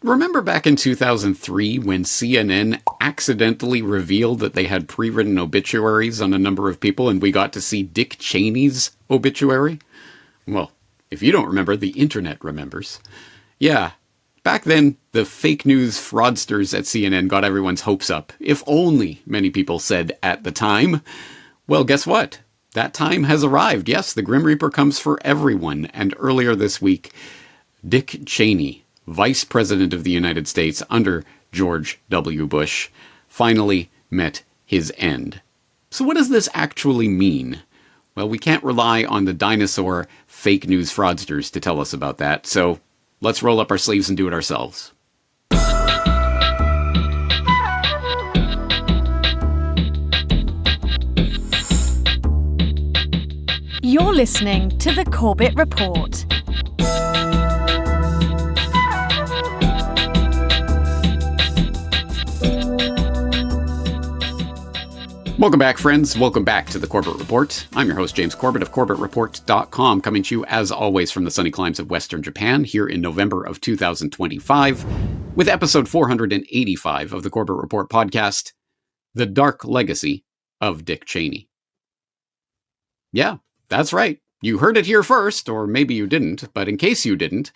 Remember back in 2003 when CNN accidentally revealed that they had pre-written obituaries on a number of people and we got to see Dick Cheney's obituary? Well, if you don't remember, the internet remembers. Yeah, back then, the fake news fraudsters at CNN got everyone's hopes up. If only, many people said at the time. Well, guess what? That time has arrived. Yes, the Grim Reaper comes for everyone. And earlier this week, Dick Cheney, Vice President of the United States under George W. Bush, finally met his end. So what does this actually mean? Well, we can't rely on the dinosaur fake news fraudsters to tell us about that, so let's roll up our sleeves and do it ourselves. You're listening to The Corbett Report. Welcome back, friends. Welcome back to the Corbett Report. I'm your host, James Corbett of CorbettReport.com, coming to you, as always, from the sunny climes of Western Japan here in November of 2025, with episode 485 of the Corbett Report podcast, The Dark Legacy of Dick Cheney. Yeah, that's right. You heard it here first, or maybe you didn't, but in case you didn't,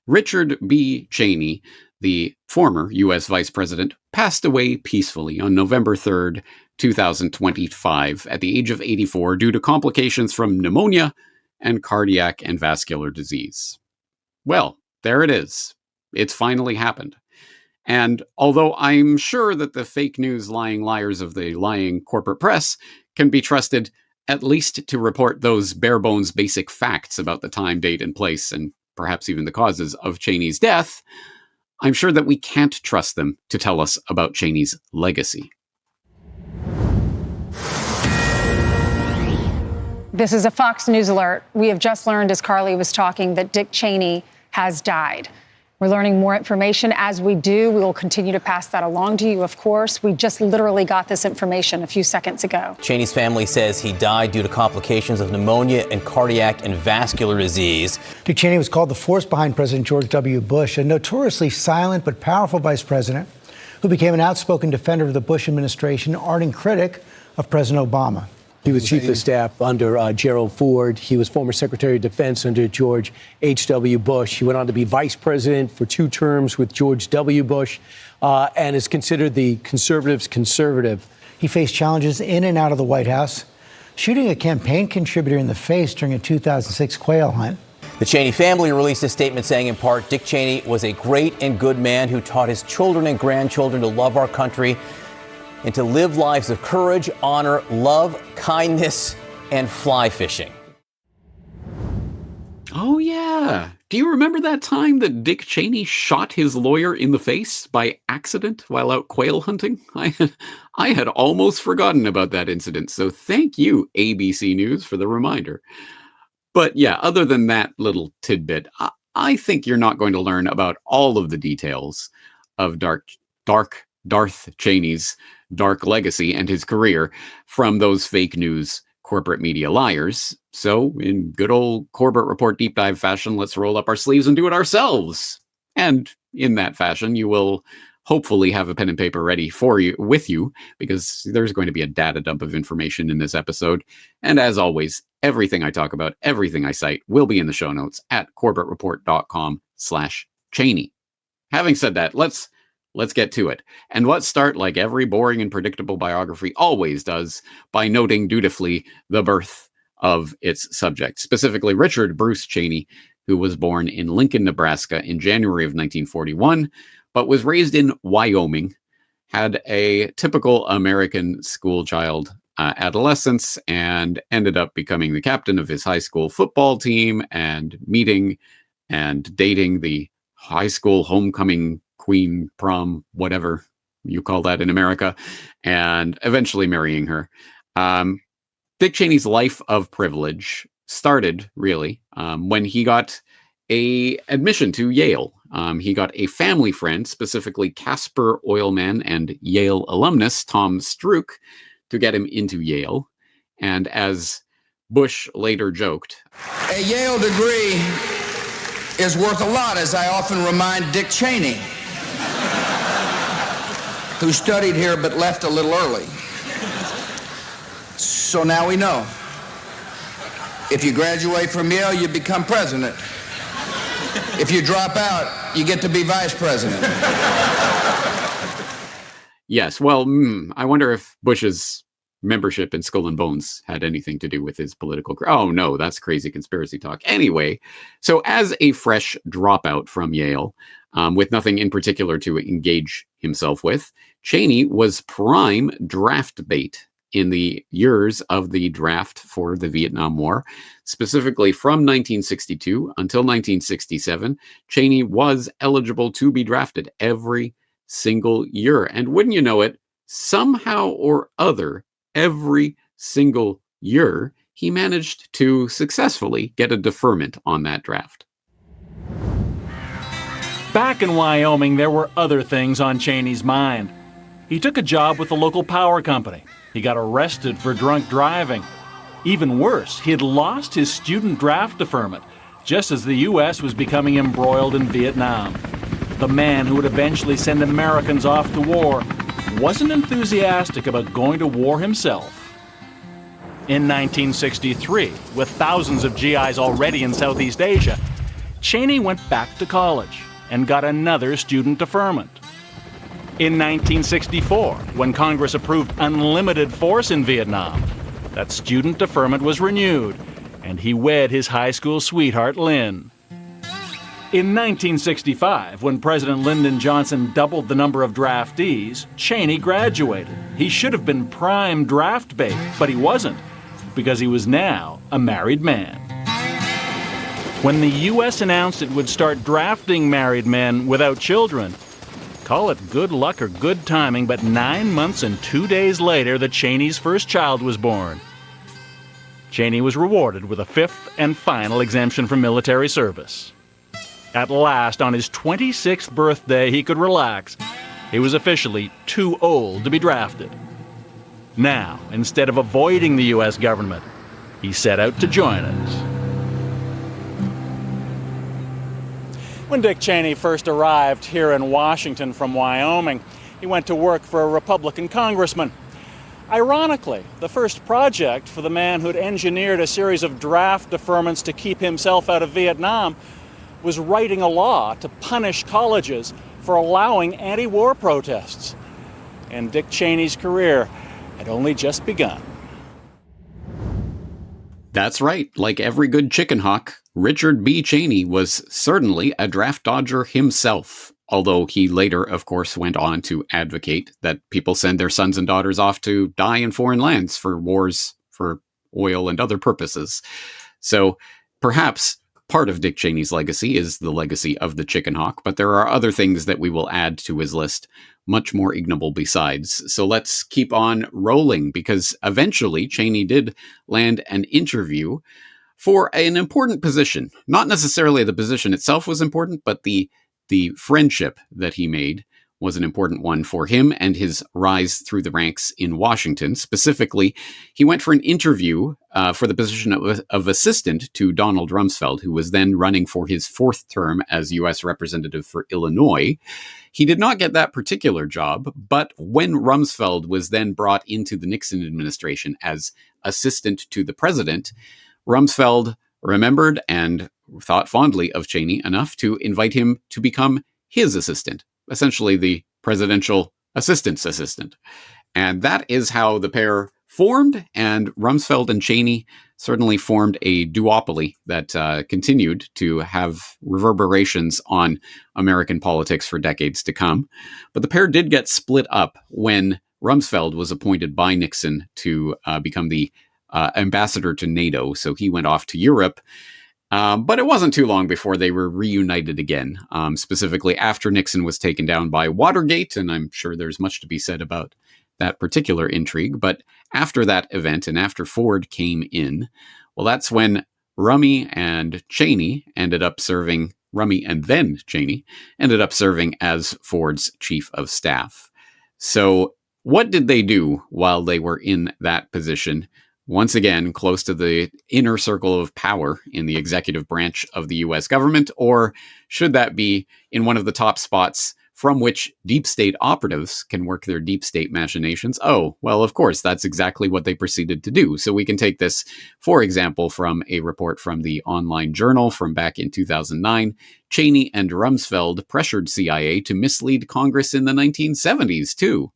Richard B. Cheney, the former U.S. Vice President, passed away peacefully on November 3rd, 2025, at the age of 84 due to complications from pneumonia and cardiac and vascular disease. Well, there it is. It's finally happened. And although I'm sure that the fake news lying liars of the lying corporate press can be trusted at least to report those bare bones basic facts about the time, date, and place, and perhaps even the causes of Cheney's death, I'm sure that we can't trust them to tell us about Cheney's legacy. This is a Fox News alert. We have just learned, as Carly was talking, that Dick Cheney has died. We're learning more information as we do. We will continue to pass that along to you, of course. We just literally got this information a few seconds ago. Cheney's family says he died due to complications of pneumonia and cardiac and vascular disease. Dick Cheney was called the force behind President George W. Bush, a notoriously silent but powerful vice president who became an outspoken defender of the Bush administration, ardent critic of President Obama. He was chief of staff under Gerald Ford. He was former Secretary of Defense under George H.W. Bush. He went on to be vice president for 2 terms with George W. Bush and is considered the conservatives' conservative. He faced challenges in and out of the White House, shooting a campaign contributor in the face during a 2006 quail hunt. The Cheney family released a statement saying, in part, Dick Cheney was a great and good man who taught his children and grandchildren to love our country and to live lives of courage, honor, love, kindness, and fly fishing. Oh, yeah. Do you remember that time that Dick Cheney shot his lawyer in the face by accident while out quail hunting? I had almost forgotten about that incident, so thank you, ABC News, for the reminder. But yeah, other than that little tidbit, I think you're not going to learn about all of the details of Darth Cheney's dark legacy and his career from those fake news corporate media liars. So in good old Corbett Report deep dive fashion, let's roll up our sleeves and do it ourselves. And in that fashion, you will hopefully have a pen and paper ready with you, because there's going to be a data dump of information in this episode. And as always, everything I talk about, everything I cite will be in the show notes at corbettreport.com/Cheney. Having said that, let's get to it. And let's start, like every boring and predictable biography always does, by noting dutifully the birth of its subject, specifically Richard Bruce Cheney, who was born in Lincoln, Nebraska in January of 1941, but was raised in Wyoming, had a typical American schoolchild adolescence, and ended up becoming the captain of his high school football team and meeting and dating the high school homecoming queen, prom, whatever you call that in America, and eventually marrying her. Dick Cheney's life of privilege started, really, when he got a admission to Yale. He got a family friend, specifically Casper oilman and Yale alumnus Tom Strook, to get him into Yale. And as Bush later joked, "A Yale degree is worth a lot, as I often remind Dick Cheney. who studied here but left a little early. So now we know. If you graduate from Yale, you become president. If you drop out, you get to be vice president. Yes, well, I wonder if Bush's membership in Skull and Bones had anything to do with his political... Oh, no, that's crazy conspiracy talk. Anyway, so as a fresh dropout from Yale, with nothing in particular to engage himself with, Cheney was prime draft bait in the years of the draft for the Vietnam War. Specifically from 1962 until 1967, Cheney was eligible to be drafted every single year. And wouldn't you know it, somehow or other, every single year, he managed to successfully get a deferment on that draft. Back in Wyoming, there were other things on Cheney's mind. He took a job with the local power company. He got arrested for drunk driving. Even worse, he had lost his student draft deferment, just as the U.S. was becoming embroiled in Vietnam. The man who would eventually send Americans off to war wasn't enthusiastic about going to war himself. In 1963, with thousands of GIs already in Southeast Asia, Cheney went back to college and got another student deferment. In 1964, when Congress approved unlimited force in Vietnam, that student deferment was renewed, and he wed his high school sweetheart, Lynn. In 1965, when President Lyndon Johnson doubled the number of draftees, Cheney graduated. He should have been prime draft bait, but he wasn't, because he was now a married man. When the U.S. announced it would start drafting married men without children, call it good luck or good timing, but 9 months and 2 days later, the Cheney's first child was born. Cheney was rewarded with a fifth and final exemption from military service. At last, on his 26th birthday, he could relax. He was officially too old to be drafted. Now, instead of avoiding the U.S. government, he set out to join it. When Dick Cheney first arrived here in Washington from Wyoming, he went to work for a Republican congressman. Ironically, the first project for the man who'd engineered a series of draft deferments to keep himself out of Vietnam was writing a law to punish colleges for allowing anti-war protests. And Dick Cheney's career had only just begun. That's right. Like every good chicken hawk, Richard B. Cheney was certainly a draft dodger himself, although he later, of course, went on to advocate that people send their sons and daughters off to die in foreign lands for wars for oil and other purposes. So perhaps part of Dick Cheney's legacy is the legacy of the chicken hawk, but there are other things that we will add to his list, much more ignoble besides. So let's keep on rolling, because eventually Cheney did land an interview for an important position. Not necessarily the position itself was important, but the friendship that he made was an important one for him and his rise through the ranks in Washington. Specifically, he went for an interview for the position of assistant to Donald Rumsfeld, who was then running for his fourth term as U.S. Representative for Illinois. He did not get that particular job, but when Rumsfeld was then brought into the Nixon administration as assistant to the president, Rumsfeld remembered and thought fondly of Cheney enough to invite him to become his assistant, essentially the presidential assistant's assistant. And that is how the pair formed, and Rumsfeld and Cheney certainly formed a duopoly that continued to have reverberations on American politics for decades to come. But the pair did get split up when Rumsfeld was appointed by Nixon to become the ambassador to NATO, so he went off to Europe. But it wasn't too long before they were reunited again, specifically after Nixon was taken down by Watergate, and I'm sure there's much to be said about that particular intrigue. But after that event, and after Ford came in, well, that's when Rummy and Cheney ended up serving, Rummy and then Cheney ended up serving as Ford's chief of staff. So what did they do while they were in that position? Once again, close to the inner circle of power in the executive branch of the U.S. government, or should that be in one of the top spots from which deep state operatives can work their deep state machinations. Oh, well, of course, that's exactly what they proceeded to do. So we can take this, for example, from a report from the Online Journal from back in 2009. Cheney and Rumsfeld pressured CIA to mislead Congress in the 1970s, too.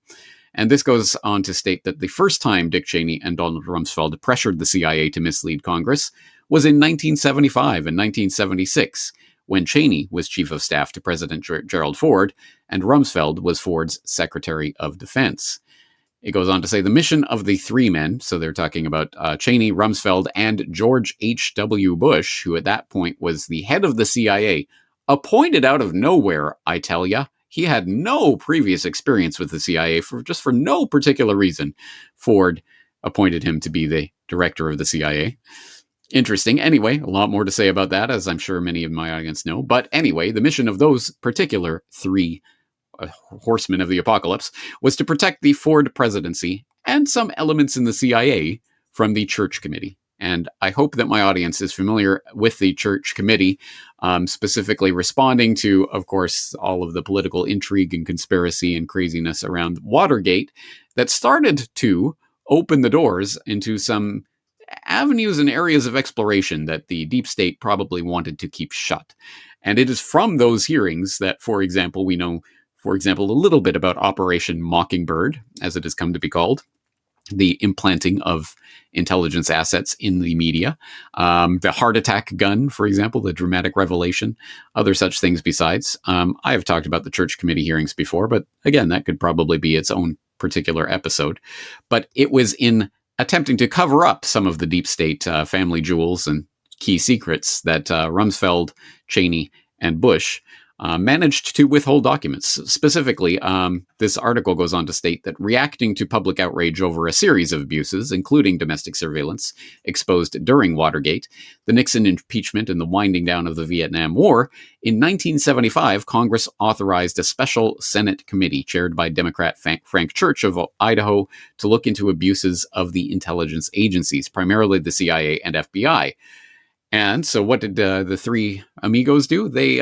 And this goes on to state that the first time Dick Cheney and Donald Rumsfeld pressured the CIA to mislead Congress was in 1975 and 1976, when Cheney was chief of staff to President Gerald Ford, and Rumsfeld was Ford's Secretary of Defense. It goes on to say the mission of the three men, so they're talking about Cheney, Rumsfeld, and George H.W. Bush, who at that point was the head of the CIA, appointed out of nowhere, I tell ya. He had no previous experience with the CIA for no particular reason. Ford appointed him to be the director of the CIA. Interesting. Anyway, a lot more to say about that, as I'm sure many of my audience know. But anyway, the mission of those particular three horsemen of the apocalypse was to protect the Ford presidency and some elements in the CIA from the Church Committee. And I hope that my audience is familiar with the Church Committee, specifically responding to, of course, all of the political intrigue and conspiracy and craziness around Watergate that started to open the doors into some avenues and areas of exploration that the deep state probably wanted to keep shut. And it is from those hearings that, for example, we know, a little bit about Operation Mockingbird, as it has come to be called, the implanting of intelligence assets in the media, the heart attack gun, for example, the dramatic revelation, other such things besides. I have talked about the Church Committee hearings before, but again, that could probably be its own particular episode. But it was in attempting to cover up some of the deep state family jewels and key secrets that Rumsfeld, Cheney, and Bush managed to withhold documents. Specifically, this article goes on to state that reacting to public outrage over a series of abuses, including domestic surveillance exposed during Watergate, the Nixon impeachment, and the winding down of the Vietnam War, in 1975, Congress authorized a special Senate committee chaired by Democrat Frank Church of Idaho to look into abuses of the intelligence agencies, primarily the CIA and FBI. And so what did the three amigos do? They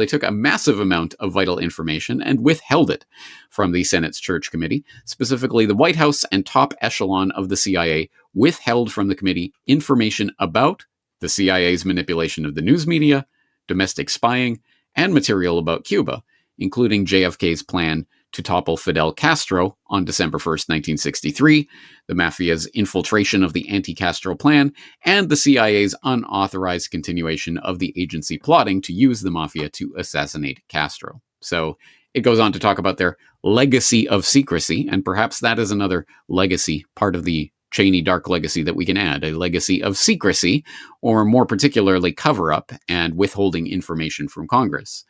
took a massive amount of vital information and withheld it from the Senate's Church Committee. Specifically, the White House and top echelon of the CIA withheld from the committee information about the CIA's manipulation of the news media, domestic spying, and material about Cuba, including JFK's plan to topple Fidel Castro on December 1st, 1963, the mafia's infiltration of the anti-Castro plan, and the CIA's unauthorized continuation of the agency plotting to use the mafia to assassinate Castro. So it goes on to talk about their legacy of secrecy, and perhaps that is another legacy, part of the Cheney dark legacy that we can add, a legacy of secrecy, or more particularly cover-up and withholding information from Congress.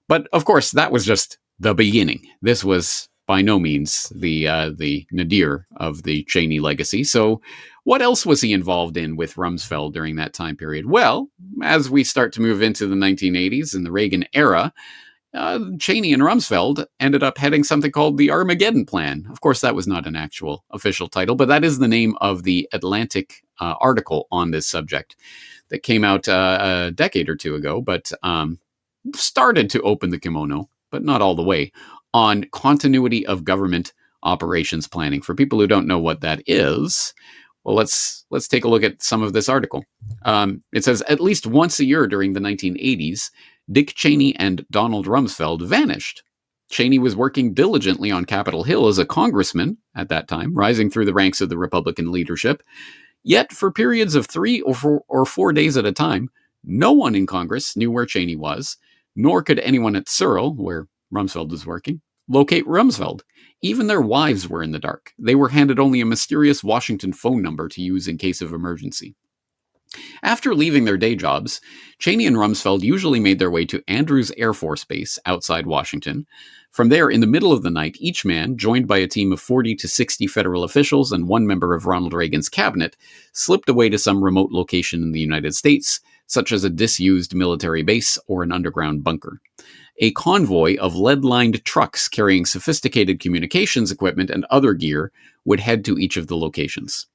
But of course, that was just the beginning. This was by no means the nadir of the Cheney legacy. So what else was he involved in with Rumsfeld during that time period? Well, as we start to move into the 1980s and the Reagan era, Cheney and Rumsfeld ended up heading something called the Armageddon Plan. Of course, that was not an actual official title, but that is the name of the Atlantic article on this subject that came out a decade or two ago, but started to open the kimono, but not all the way, on continuity of government operations planning. For people who don't know what that is, well, let's take a look at some of this article. It says, at least once a year during the 1980s, Dick Cheney and Donald Rumsfeld vanished. Cheney was working diligently on Capitol Hill as a congressman at that time, rising through the ranks of the Republican leadership. Yet, for periods of 3 or 4 days at a time, no one in Congress knew where Cheney was, nor could anyone at Searle, where Rumsfeld was working, locate Rumsfeld. Even their wives were in the dark. They were handed only a mysterious Washington phone number to use in case of emergency. After leaving their day jobs, Cheney and Rumsfeld usually made their way to Andrews Air Force Base outside Washington. From there, in the middle of the night, each man, joined by a team of 40 to 60 federal officials and one member of Ronald Reagan's cabinet, slipped away to some remote location in the United States, such as a disused military base or an underground bunker. A convoy of lead-lined trucks carrying sophisticated communications equipment and other gear would head to each of the locations.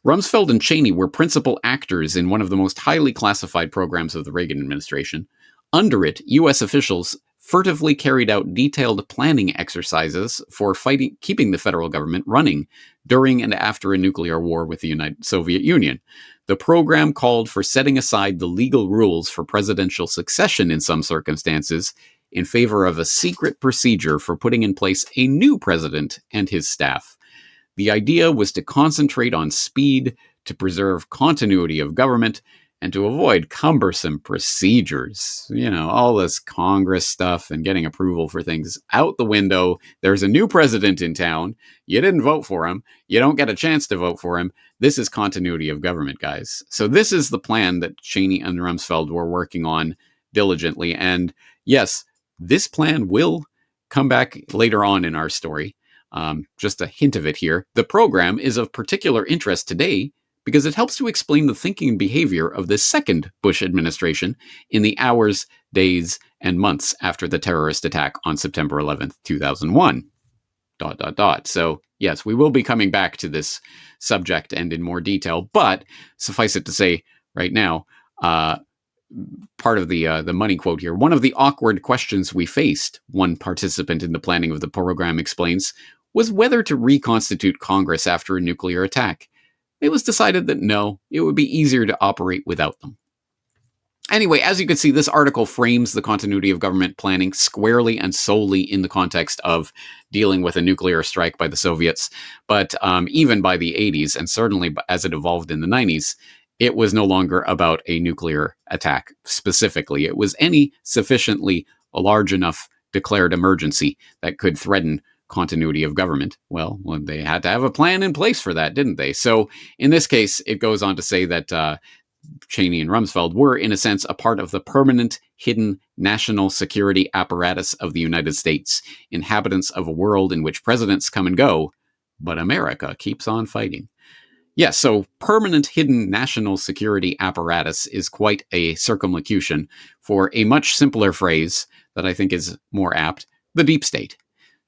Rumsfeld and Cheney were principal actors in one of the most highly classified programs of the Reagan administration. Under it, U.S. officials furtively carried out detailed planning exercises for keeping the federal government running during and after a nuclear war with the Soviet Union. The program called for setting aside the legal rules for presidential succession in some circumstances in favor of a secret procedure for putting in place a new president and his staff. The idea was to concentrate on speed, to preserve continuity of government, and to avoid cumbersome procedures. You know, all this Congress stuff and getting approval for things out the window. There's a new president in town. You didn't vote for him. You don't get a chance to vote for him. This is continuity of government, guys. So this is the plan that Cheney and Rumsfeld were working on diligently. And yes, this plan will come back later on in our story. Just a hint of it here. The program is of particular interest today because it helps to explain the thinking and behavior of the second Bush administration in the hours, days, and months after the terrorist attack on September 11th, 2001. ... So, yes, we will be coming back to this subject and in more detail, but suffice it to say right now, part of the money quote here, one of the awkward questions we faced, one participant in the planning of the program explains, was whether to reconstitute Congress after a nuclear attack. It was decided that no, it would be easier to operate without them. Anyway, as you can see, this article frames the continuity of government planning squarely and solely in the context of dealing with a nuclear strike by the Soviets. But even by the 80s, and certainly as it evolved in the 90s, it was no longer about a nuclear attack specifically. It was any sufficiently large enough declared emergency that could threaten continuity of government. Well, they had to have a plan in place for that, didn't they? So in this case, it goes on to say that Cheney and Rumsfeld were, in a sense, a part of the permanent, hidden national security apparatus of the United States, inhabitants of a world in which presidents come and go, but America keeps on fighting. Yes, so permanent, hidden national security apparatus is quite a circumlocution for a much simpler phrase that I think is more apt, the deep state.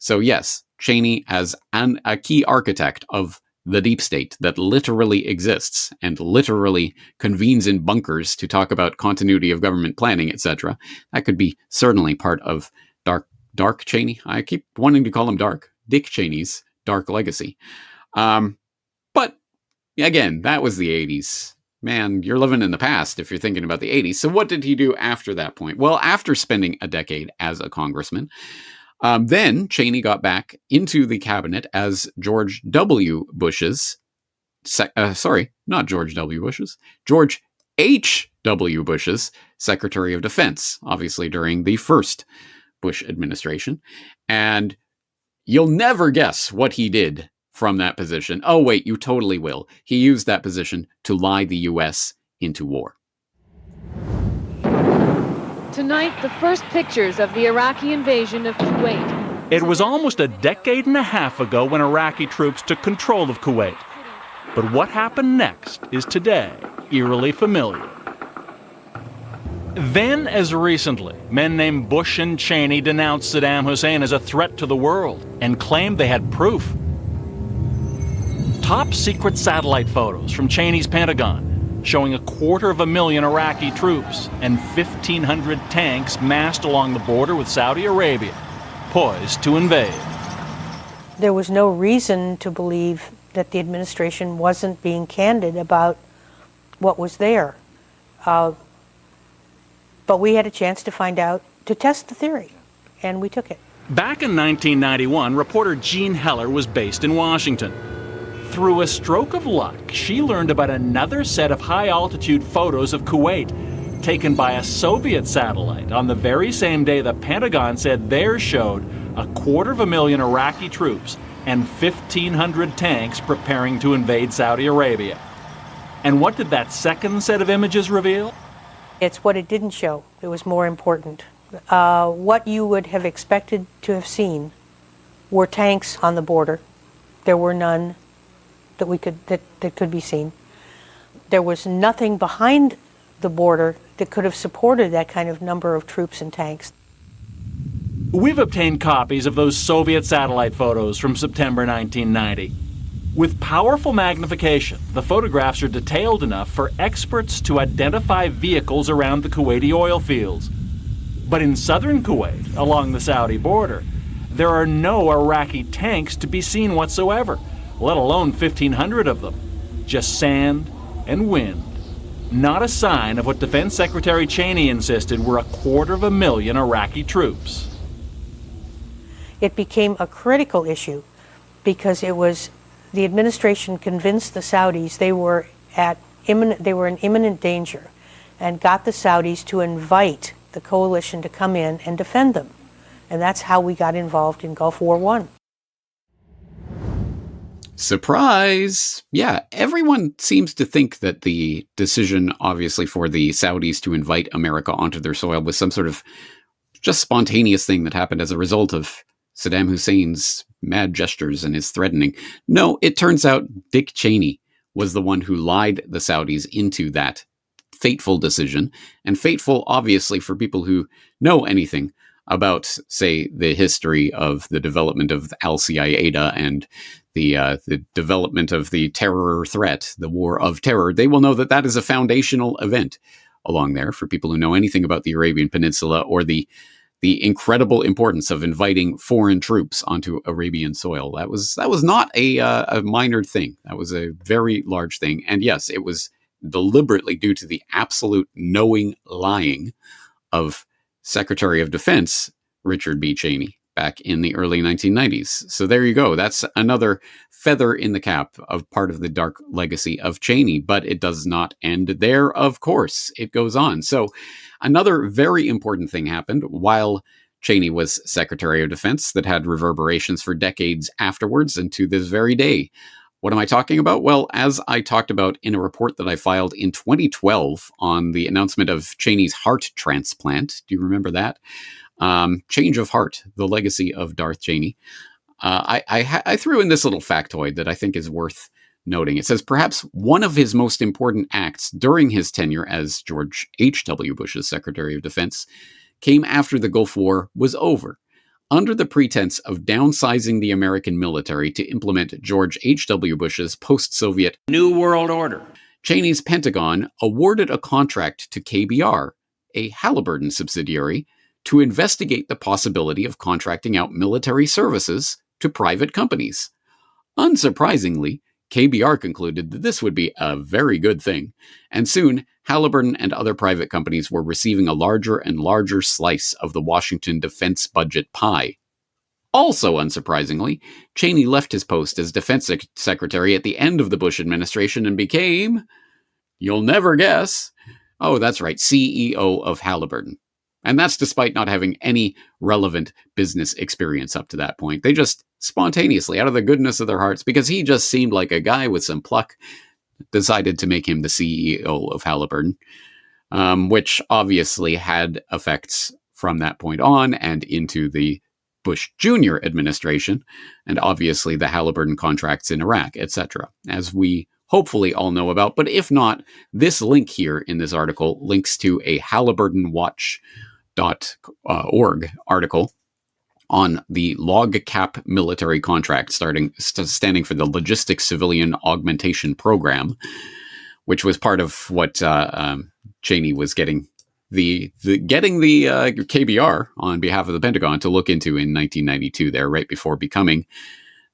So yes, Cheney as a key architect of the deep state that literally exists and literally convenes in bunkers to talk about continuity of government planning, etc. That could be certainly part of Dark Cheney. I keep wanting to call him Dick Cheney's dark legacy. But again, that was the 80s. Man, you're living in the past if you're thinking about the 80s. So what did he do after that point? Well, after spending a decade as a congressman, then Cheney got back into the cabinet as George H.W. Bush's Secretary of Defense, obviously during the first Bush administration. And you'll never guess what he did from that position. Oh, wait, you totally will. He used that position to lie the U.S. into war. Tonight, the first pictures of the Iraqi invasion of Kuwait. It was almost a decade and a half ago when Iraqi troops took control of Kuwait. But what happened next is today eerily familiar. Then, as recently, men named Bush and Cheney denounced Saddam Hussein as a threat to the world and claimed they had proof. Top secret satellite photos from Cheney's Pentagon showing 250,000 Iraqi troops and 1,500 tanks massed along the border with Saudi Arabia, poised to invade. There was no reason to believe that the administration wasn't being candid about what was there. But we had a chance to find out, to test the theory, and we took it. Back in 1991, reporter Jean Heller was based in Washington. Through a stroke of luck, she learned about another set of high-altitude photos of Kuwait, taken by a Soviet satellite on the very same day the Pentagon said theirs showed 250,000 Iraqi troops and 1,500 tanks preparing to invade Saudi Arabia. And what did that second set of images reveal? It's what it didn't show. It was more important. What you would have expected to have seen were tanks on the border. There were none that could be seen. There was nothing behind the border that could have supported that kind of number of troops and tanks. We've obtained copies of those Soviet satellite photos from September 1990. With powerful magnification, the photographs are detailed enough for experts to identify vehicles around the Kuwaiti oil fields. But in southern Kuwait, along the Saudi border, there are no Iraqi tanks to be seen whatsoever, let alone 1,500 of them. Just sand and wind. Not a sign of what Defense Secretary Cheney insisted were 250,000 Iraqi troops. It became a critical issue because it was the administration convinced the Saudis they were in imminent danger and got the Saudis to invite the coalition to come in and defend them. And that's how we got involved in Gulf War I. Surprise! Yeah, everyone seems to think that the decision, obviously, for the Saudis to invite America onto their soil was some sort of just spontaneous thing that happened as a result of Saddam Hussein's mad gestures and his threatening. No, it turns out Dick Cheney was the one who lied the Saudis into that fateful decision. And fateful, obviously, for people who know anything about, say, the history of the development of Al-Qaeda and the development of the terror threat, the war of terror. They will know that that is a foundational event along there for people who know anything about the Arabian Peninsula or the incredible importance of inviting foreign troops onto Arabian soil. That was not a minor thing. That was a very large thing. And yes, it was deliberately due to the absolute knowing lying of Secretary of Defense Richard B. Cheney back in the early 1990s. So there you go. That's another feather in the cap of part of the dark legacy of Cheney. But it does not end there, of course. It goes on. So another very important thing happened while Cheney was Secretary of Defense that had reverberations for decades afterwards and to this very day. What am I talking about? Well, as I talked about in a report that I filed in 2012 on the announcement of Cheney's heart transplant. Do you remember that? Change of heart, the legacy of Darth Cheney. I threw in this little factoid that I think is worth noting. It says perhaps one of his most important acts during his tenure as George H.W. Bush's Secretary of Defense came after the Gulf War was over. Under the pretense of downsizing the American military to implement George H.W. Bush's post-Soviet New World Order, Cheney's Pentagon awarded a contract to KBR, a Halliburton subsidiary, to investigate the possibility of contracting out military services to private companies. Unsurprisingly, KBR concluded that this would be a very good thing, and soon Halliburton and other private companies were receiving a larger and larger slice of the Washington defense budget pie. Also unsurprisingly, Cheney left his post as defense secretary at the end of the Bush administration and became, you'll never guess, oh, that's right, CEO of Halliburton. And that's despite not having any relevant business experience up to that point. They just spontaneously, out of the goodness of their hearts, because he just seemed like a guy with some pluck, decided to make him the CEO of Halliburton, which obviously had effects from that point on and into the Bush Jr. administration, and obviously the Halliburton contracts in Iraq, etc., as we hopefully all know about. But if not, this link here in this article links to a HalliburtonWatch.org article on the LOGCAP military contract, standing for the Logistics Civilian Augmentation Program, which was part of what Cheney was getting the KBR on behalf of the Pentagon to look into in 1992 there, right before becoming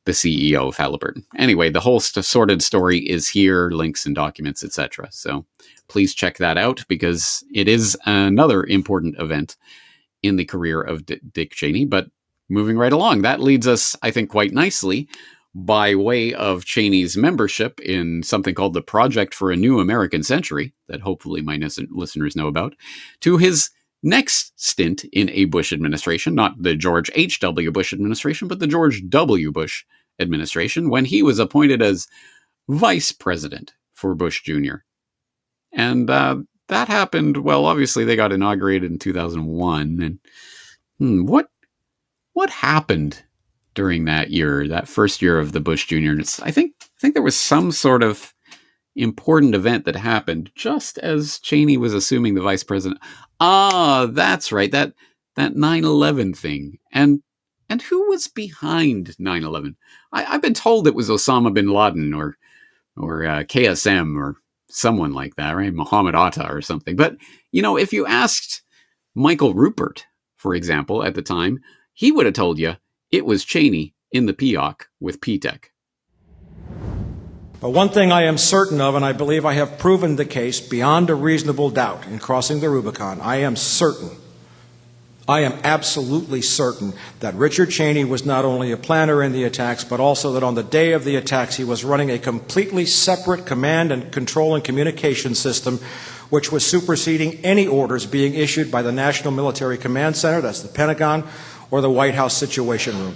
the CEO of Halliburton. Anyway, the whole sordid story is here, links and documents, etc. So please check that out because it is another important event in the career of Dick Cheney. But moving right along, that leads us, I think, quite nicely by way of Cheney's membership in something called the Project for a New American Century, that hopefully my listeners know about, to his next stint in a Bush administration, not the George H.W. Bush administration, but the George W. Bush administration, when he was appointed as vice president for Bush Jr. And that happened, well, obviously they got inaugurated in 2001. And what happened during that year, that first year of the Bush Jr.? I think there was some sort of important event that happened just as Cheney was assuming the vice president. Ah, that's right, that 9/11 thing. And who was behind 9/11? I've been told it was Osama bin Laden or KSM or someone like that, right? Mohammed Atta or something. But, if you asked Michael Rupert, for example, at the time, he would have told you it was Cheney in the PEOC with P-TECH. But one thing I am certain of, and I believe I have proven the case beyond a reasonable doubt in crossing the Rubicon, I am absolutely certain that Richard Cheney was not only a planner in the attacks, but also that on the day of the attacks he was running a completely separate command and control and communication system which was superseding any orders being issued by the National Military Command Center, that's the Pentagon, or the White House Situation Room.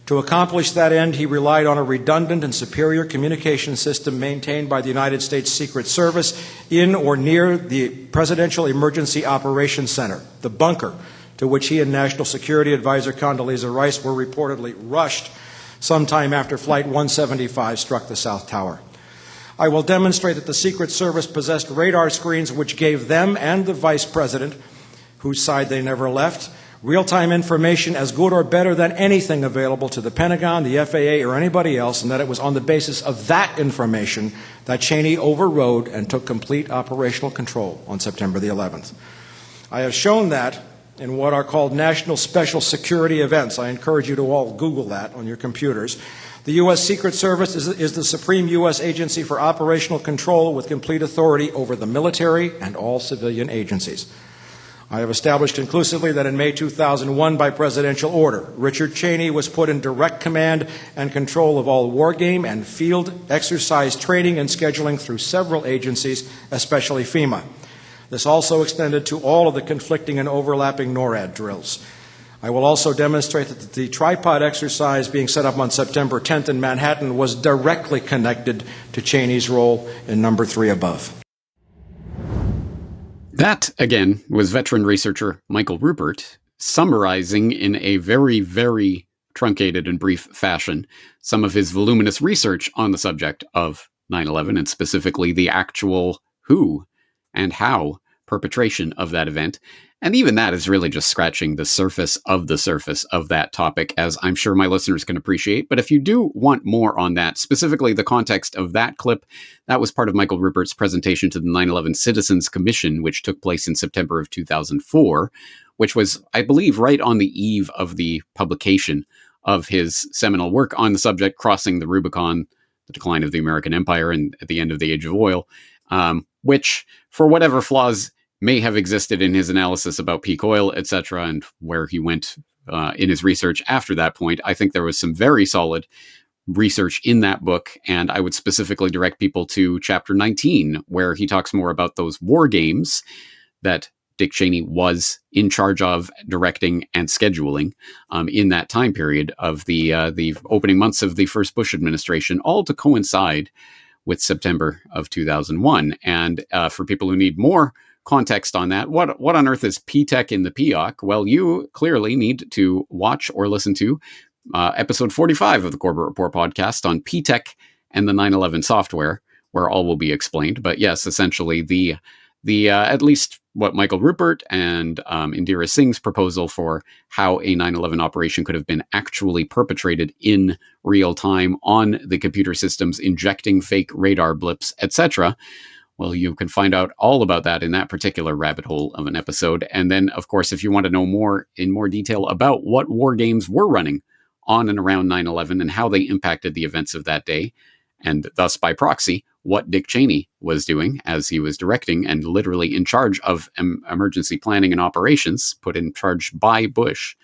To accomplish that end, he relied on a redundant and superior communication system maintained by the United States Secret Service in or near the Presidential Emergency Operations Center, the bunker, to which he and National Security Advisor Condoleezza Rice were reportedly rushed sometime after Flight 175 struck the South Tower. I will demonstrate that the Secret Service possessed radar screens which gave them and the Vice President, whose side they never left, real-time information as good or better than anything available to the Pentagon, the FAA, or anybody else, and that it was on the basis of that information that Cheney overrode and took complete operational control on September the 11th. I have shown that in what are called National Special Security Events. I encourage you to all Google that on your computers. The U.S. Secret Service is the supreme U.S. agency for operational control with complete authority over the military and all civilian agencies. I have established conclusively that in May 2001, by presidential order, Richard Cheney was put in direct command and control of all war game and field exercise training and scheduling through several agencies, especially FEMA. This also extended to all of the conflicting and overlapping NORAD drills. I will also demonstrate that the tripod exercise being set up on September 10th in Manhattan was directly connected to Cheney's role in number 3 above. That, again, was veteran researcher Michael Rupert summarizing in a very, very truncated and brief fashion some of his voluminous research on the subject of 9/11 and specifically the actual who and how perpetration of that event. And even that is really just scratching the surface of that topic, as I'm sure my listeners can appreciate. But if you do want more on that, specifically the context of that clip, that was part of Michael Rupert's presentation to the 9/11 Citizens Commission, which took place in September of 2004, which was, I believe, right on the eve of the publication of his seminal work on the subject, Crossing the Rubicon, the Decline of the American Empire, and at the End of the Age of Oil, which, for whatever flaws may have existed in his analysis about peak oil, etc., and where he went in his research after that point, I think there was some very solid research in that book, and I would specifically direct people to chapter 19, where he talks more about those war games that Dick Cheney was in charge of directing and scheduling in that time period of the opening months of the first Bush administration, all to coincide with September of 2001. And for people who need more context on that, what on earth is P-TECH in the PEOC? Well, you clearly need to watch or listen to episode 45 of the Corbett Report podcast on P-TECH and the 9/11 software, where all will be explained. But yes, essentially the at least what Michael Rupert and Indira Singh's proposal for how a 9/11 operation could have been actually perpetrated in real time on the computer systems, injecting fake radar blips, etc. Well, you can find out all about that in that particular rabbit hole of an episode. And then, of course, if you want to know more in more detail about what war games were running on and around 9/11 and how they impacted the events of that day, and thus by proxy, what Dick Cheney was doing as he was directing and literally in charge of emergency planning and operations, put in charge by Bush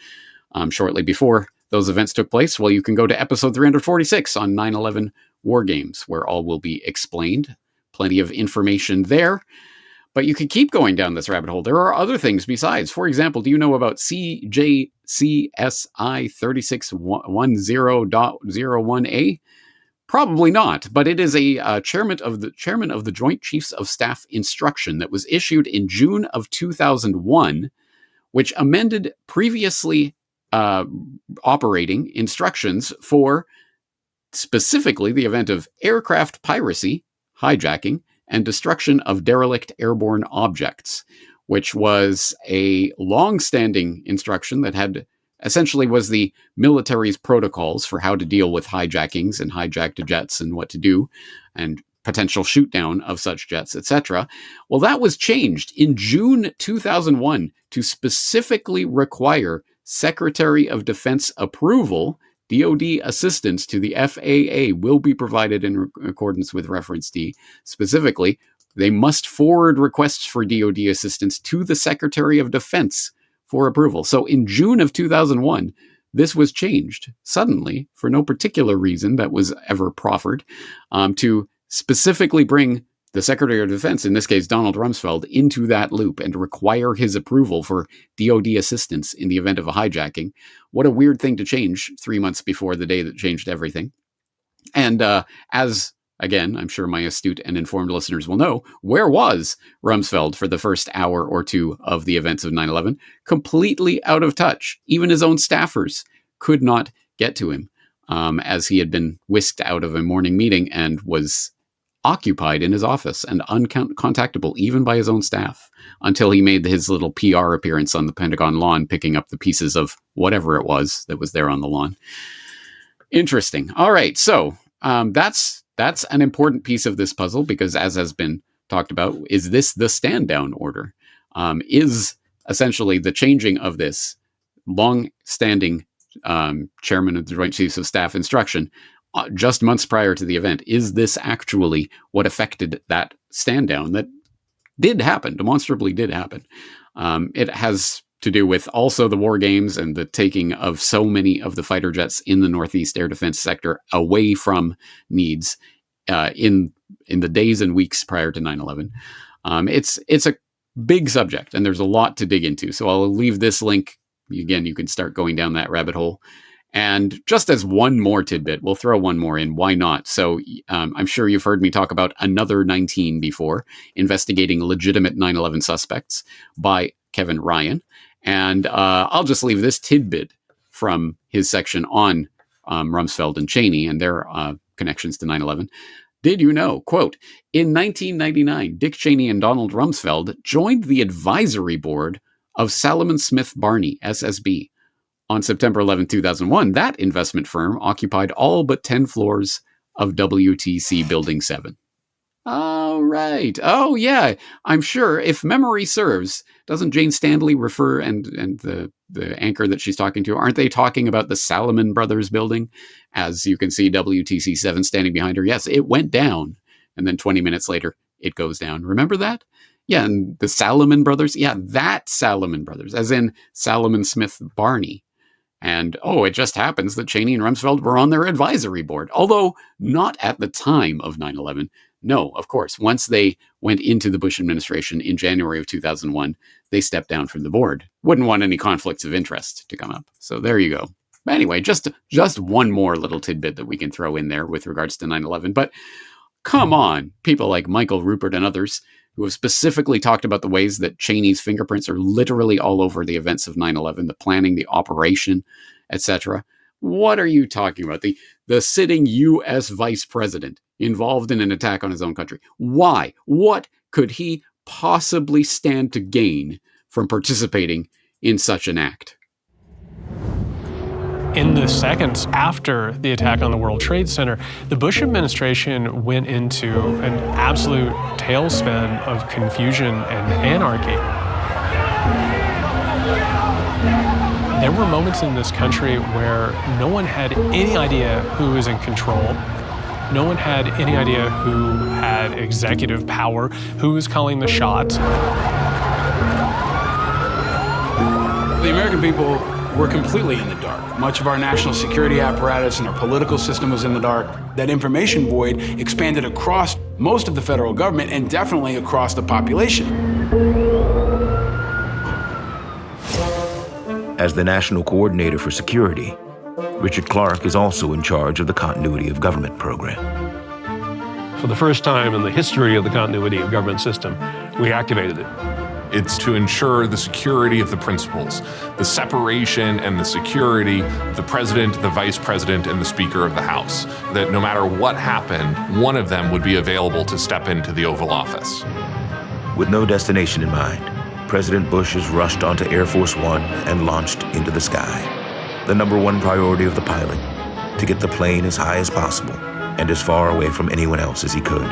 shortly before those events took place, well, you can go to episode 346 on 9/11 war games, where all will be explained. Plenty of information there. But you could keep going down this rabbit hole. There are other things besides. For example, do you know about CJCSI 3610.01A? Probably not, but it is a chairman of the Joint Chiefs of Staff instruction that was issued in June of 2001, which amended previously operating instructions for specifically the event of aircraft piracy, hijacking, and destruction of derelict airborne objects, which was a long-standing instruction that had essentially was the military's protocols for how to deal with hijackings and hijacked jets and what to do. And potential shoot down of such jets, etc. Well, that was changed in June 2001 to specifically require Secretary of Defense approval. DoD assistance to the FAA will be provided in accordance with reference D. Specifically, they must forward requests for DoD assistance to the Secretary of Defense for approval. So in June of 2001, this was changed suddenly for no particular reason that was ever proffered, to specifically bring the Secretary of Defense, in this case Donald Rumsfeld, into that loop and require his approval for DoD assistance in the event of a hijacking. What a weird thing to change 3 months before the day that changed everything. And as, again, I'm sure my astute and informed listeners will know, where was Rumsfeld for the first hour or two of the events of 9/11? Completely out of touch. Even his own staffers could not get to him, as he had been whisked out of a morning meeting and was occupied in his office and uncontactable even by his own staff until he made his little PR appearance on the Pentagon lawn, picking up the pieces of whatever it was that was there on the lawn. Interesting. All right. So that's an important piece of this puzzle because, as has been talked about, is this the stand down order? Is essentially the changing of this long-standing chairman of the Joint Chiefs of Staff instruction just months prior to the event, is this actually what affected that stand down that did happen, demonstrably did happen? It has to do with also the war games and the taking of so many of the fighter jets in the Northeast air defense sector away from needs in the days and weeks prior to 9/11. It's a big subject, and there's a lot to dig into. So I'll leave this link. Again, you can start going down that rabbit hole. And just as one more tidbit, we'll throw one more in. Why not? So I'm sure you've heard me talk about Another 19 before, investigating legitimate 9/11 suspects by Kevin Ryan. And I'll just leave this tidbit from his section on Rumsfeld and Cheney and their connections to 9/11. Did you know, quote, in 1999, Dick Cheney and Donald Rumsfeld joined the advisory board of Salomon Smith Barney, SSB. On September 11, 2001, that investment firm occupied all but 10 floors of WTC Building 7. Oh, right. Oh, yeah. I'm sure, if memory serves, doesn't Jane Stanley refer, and the anchor that she's talking to, aren't they talking about the Salomon Brothers building? As you can see, WTC 7 standing behind her. Yes, it went down. And then 20 minutes later, it goes down. Remember that? Yeah, and the Salomon Brothers? Yeah, that Salomon Brothers, as in Salomon Smith Barney. And, it just happens that Cheney and Rumsfeld were on their advisory board, although not at the time of 9/11. No, of course. Once they went into the Bush administration in January of 2001, they stepped down from the board. Wouldn't want any conflicts of interest to come up. So there you go. But anyway, just one more little tidbit that we can throw in there with regards to 9/11. But come on, people like Michael Rupert and others who have specifically talked about the ways that Cheney's fingerprints are literally all over the events of 9/11, the planning, the operation, etc. What are you talking about? The sitting U.S. vice president involved in an attack on his own country. Why? What could he possibly stand to gain from participating in such an act? In the seconds after the attack on the World Trade Center, the Bush administration went into an absolute tailspin of confusion and anarchy. There were moments in this country where no one had any idea who was in control. No one had any idea who had executive power, who was calling the shots. The American people were completely in the dark. Much of our national security apparatus and our political system was in the dark. That information void expanded across most of the federal government and definitely across the population. As the National Coordinator for Security, Richard Clark is also in charge of the Continuity of Government program. For the first time in the history of the Continuity of Government system, we activated it. It's to ensure the security of the principals, the separation and the security of the president, the vice president, and the Speaker of the House, that no matter what happened, one of them would be available to step into the Oval Office. With no destination in mind, President Bush is rushed onto Air Force One and launched into the sky. The number one priority of the pilot, to get the plane as high as possible and as far away from anyone else as he could.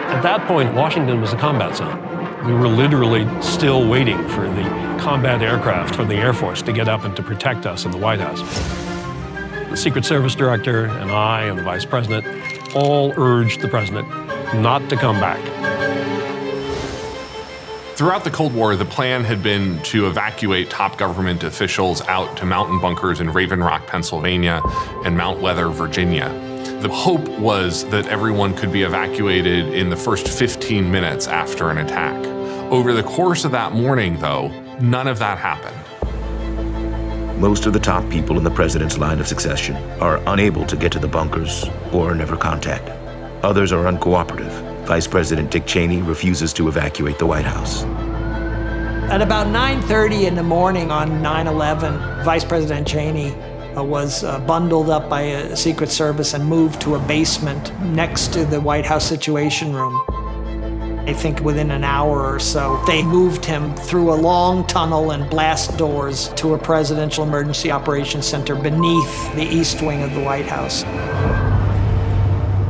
At that point, Washington was a combat zone. We were literally still waiting for the combat aircraft from the Air Force to get up and to protect us in the White House. The Secret Service director and I and the vice president all urged the president not to come back. Throughout the Cold War, the plan had been to evacuate top government officials out to mountain bunkers in Raven Rock, Pennsylvania, and Mount Weather, Virginia. The hope was that everyone could be evacuated in the first 15 minutes after an attack. Over the course of that morning, though, none of that happened. Most of the top people in the president's line of succession are unable to get to the bunkers or are never contacted. Others are uncooperative. Vice President Dick Cheney refuses to evacuate the White House. At about 9:30 in the morning on 9/11, Vice President Cheney was bundled up by a Secret Service and moved to a basement next to the White House Situation Room. I think within an hour or so, they moved him through a long tunnel and blast doors to a Presidential Emergency Operations Center beneath the east wing of the White House.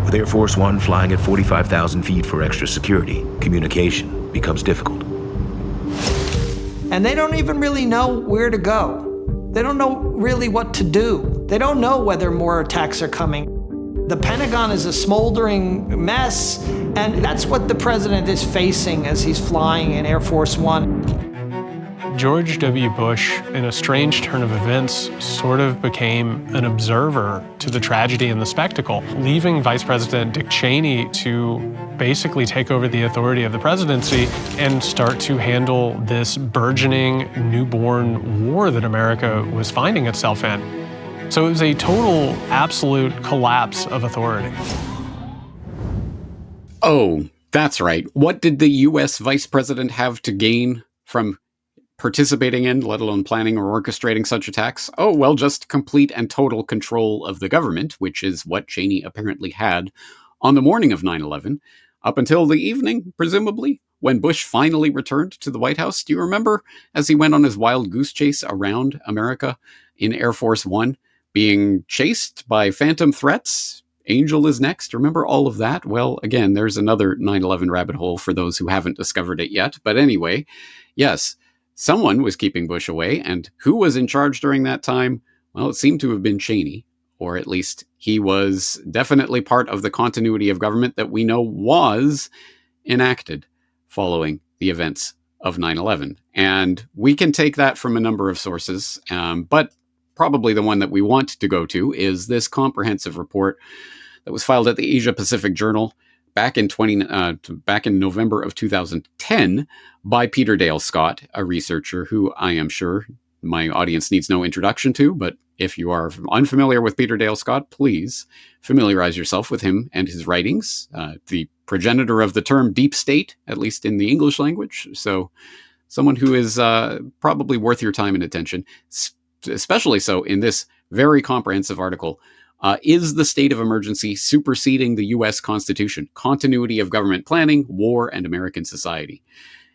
With Air Force One flying at 45,000 feet for extra security, communication becomes difficult. And they don't even really know where to go. They don't know really what to do. They don't know whether more attacks are coming. The Pentagon is a smoldering mess, and that's what the president is facing as he's flying in Air Force One. George W. Bush, in a strange turn of events, sort of became an observer to the tragedy and the spectacle, leaving Vice President Dick Cheney to basically take over the authority of the presidency and start to handle this burgeoning newborn war that America was finding itself in. So it was a total, absolute collapse of authority. Oh, that's right. What did the U.S. vice president have to gain from participating in, let alone planning or orchestrating such attacks? Oh, well, just complete and total control of the government, which is what Cheney apparently had on the morning of 9/11, up until the evening, presumably, when Bush finally returned to the White House. Do you remember as he went on his wild goose chase around America in Air Force One, being chased by phantom threats? Angel is next. Remember all of that? Well, again, there's another 9/11 rabbit hole for those who haven't discovered it yet. But anyway, yes, someone was keeping Bush away, and who was in charge during that time? Well, it seemed to have been Cheney, or at least he was definitely part of the continuity of government that we know was enacted following the events of 9/11. And we can take that from a number of sources, but probably the one that we want to go to is this comprehensive report that was filed at the Asia Pacific Journal back in November of 2010 by Peter Dale Scott, a researcher who I am sure my audience needs no introduction to, but if you are unfamiliar with Peter Dale Scott, please familiarize yourself with him and his writings, the progenitor of the term deep state, at least in the English language. So someone who is probably worth your time and attention, especially so in this very comprehensive article. Is the state of emergency superseding the U.S. Constitution? Continuity of government planning, war, and American society.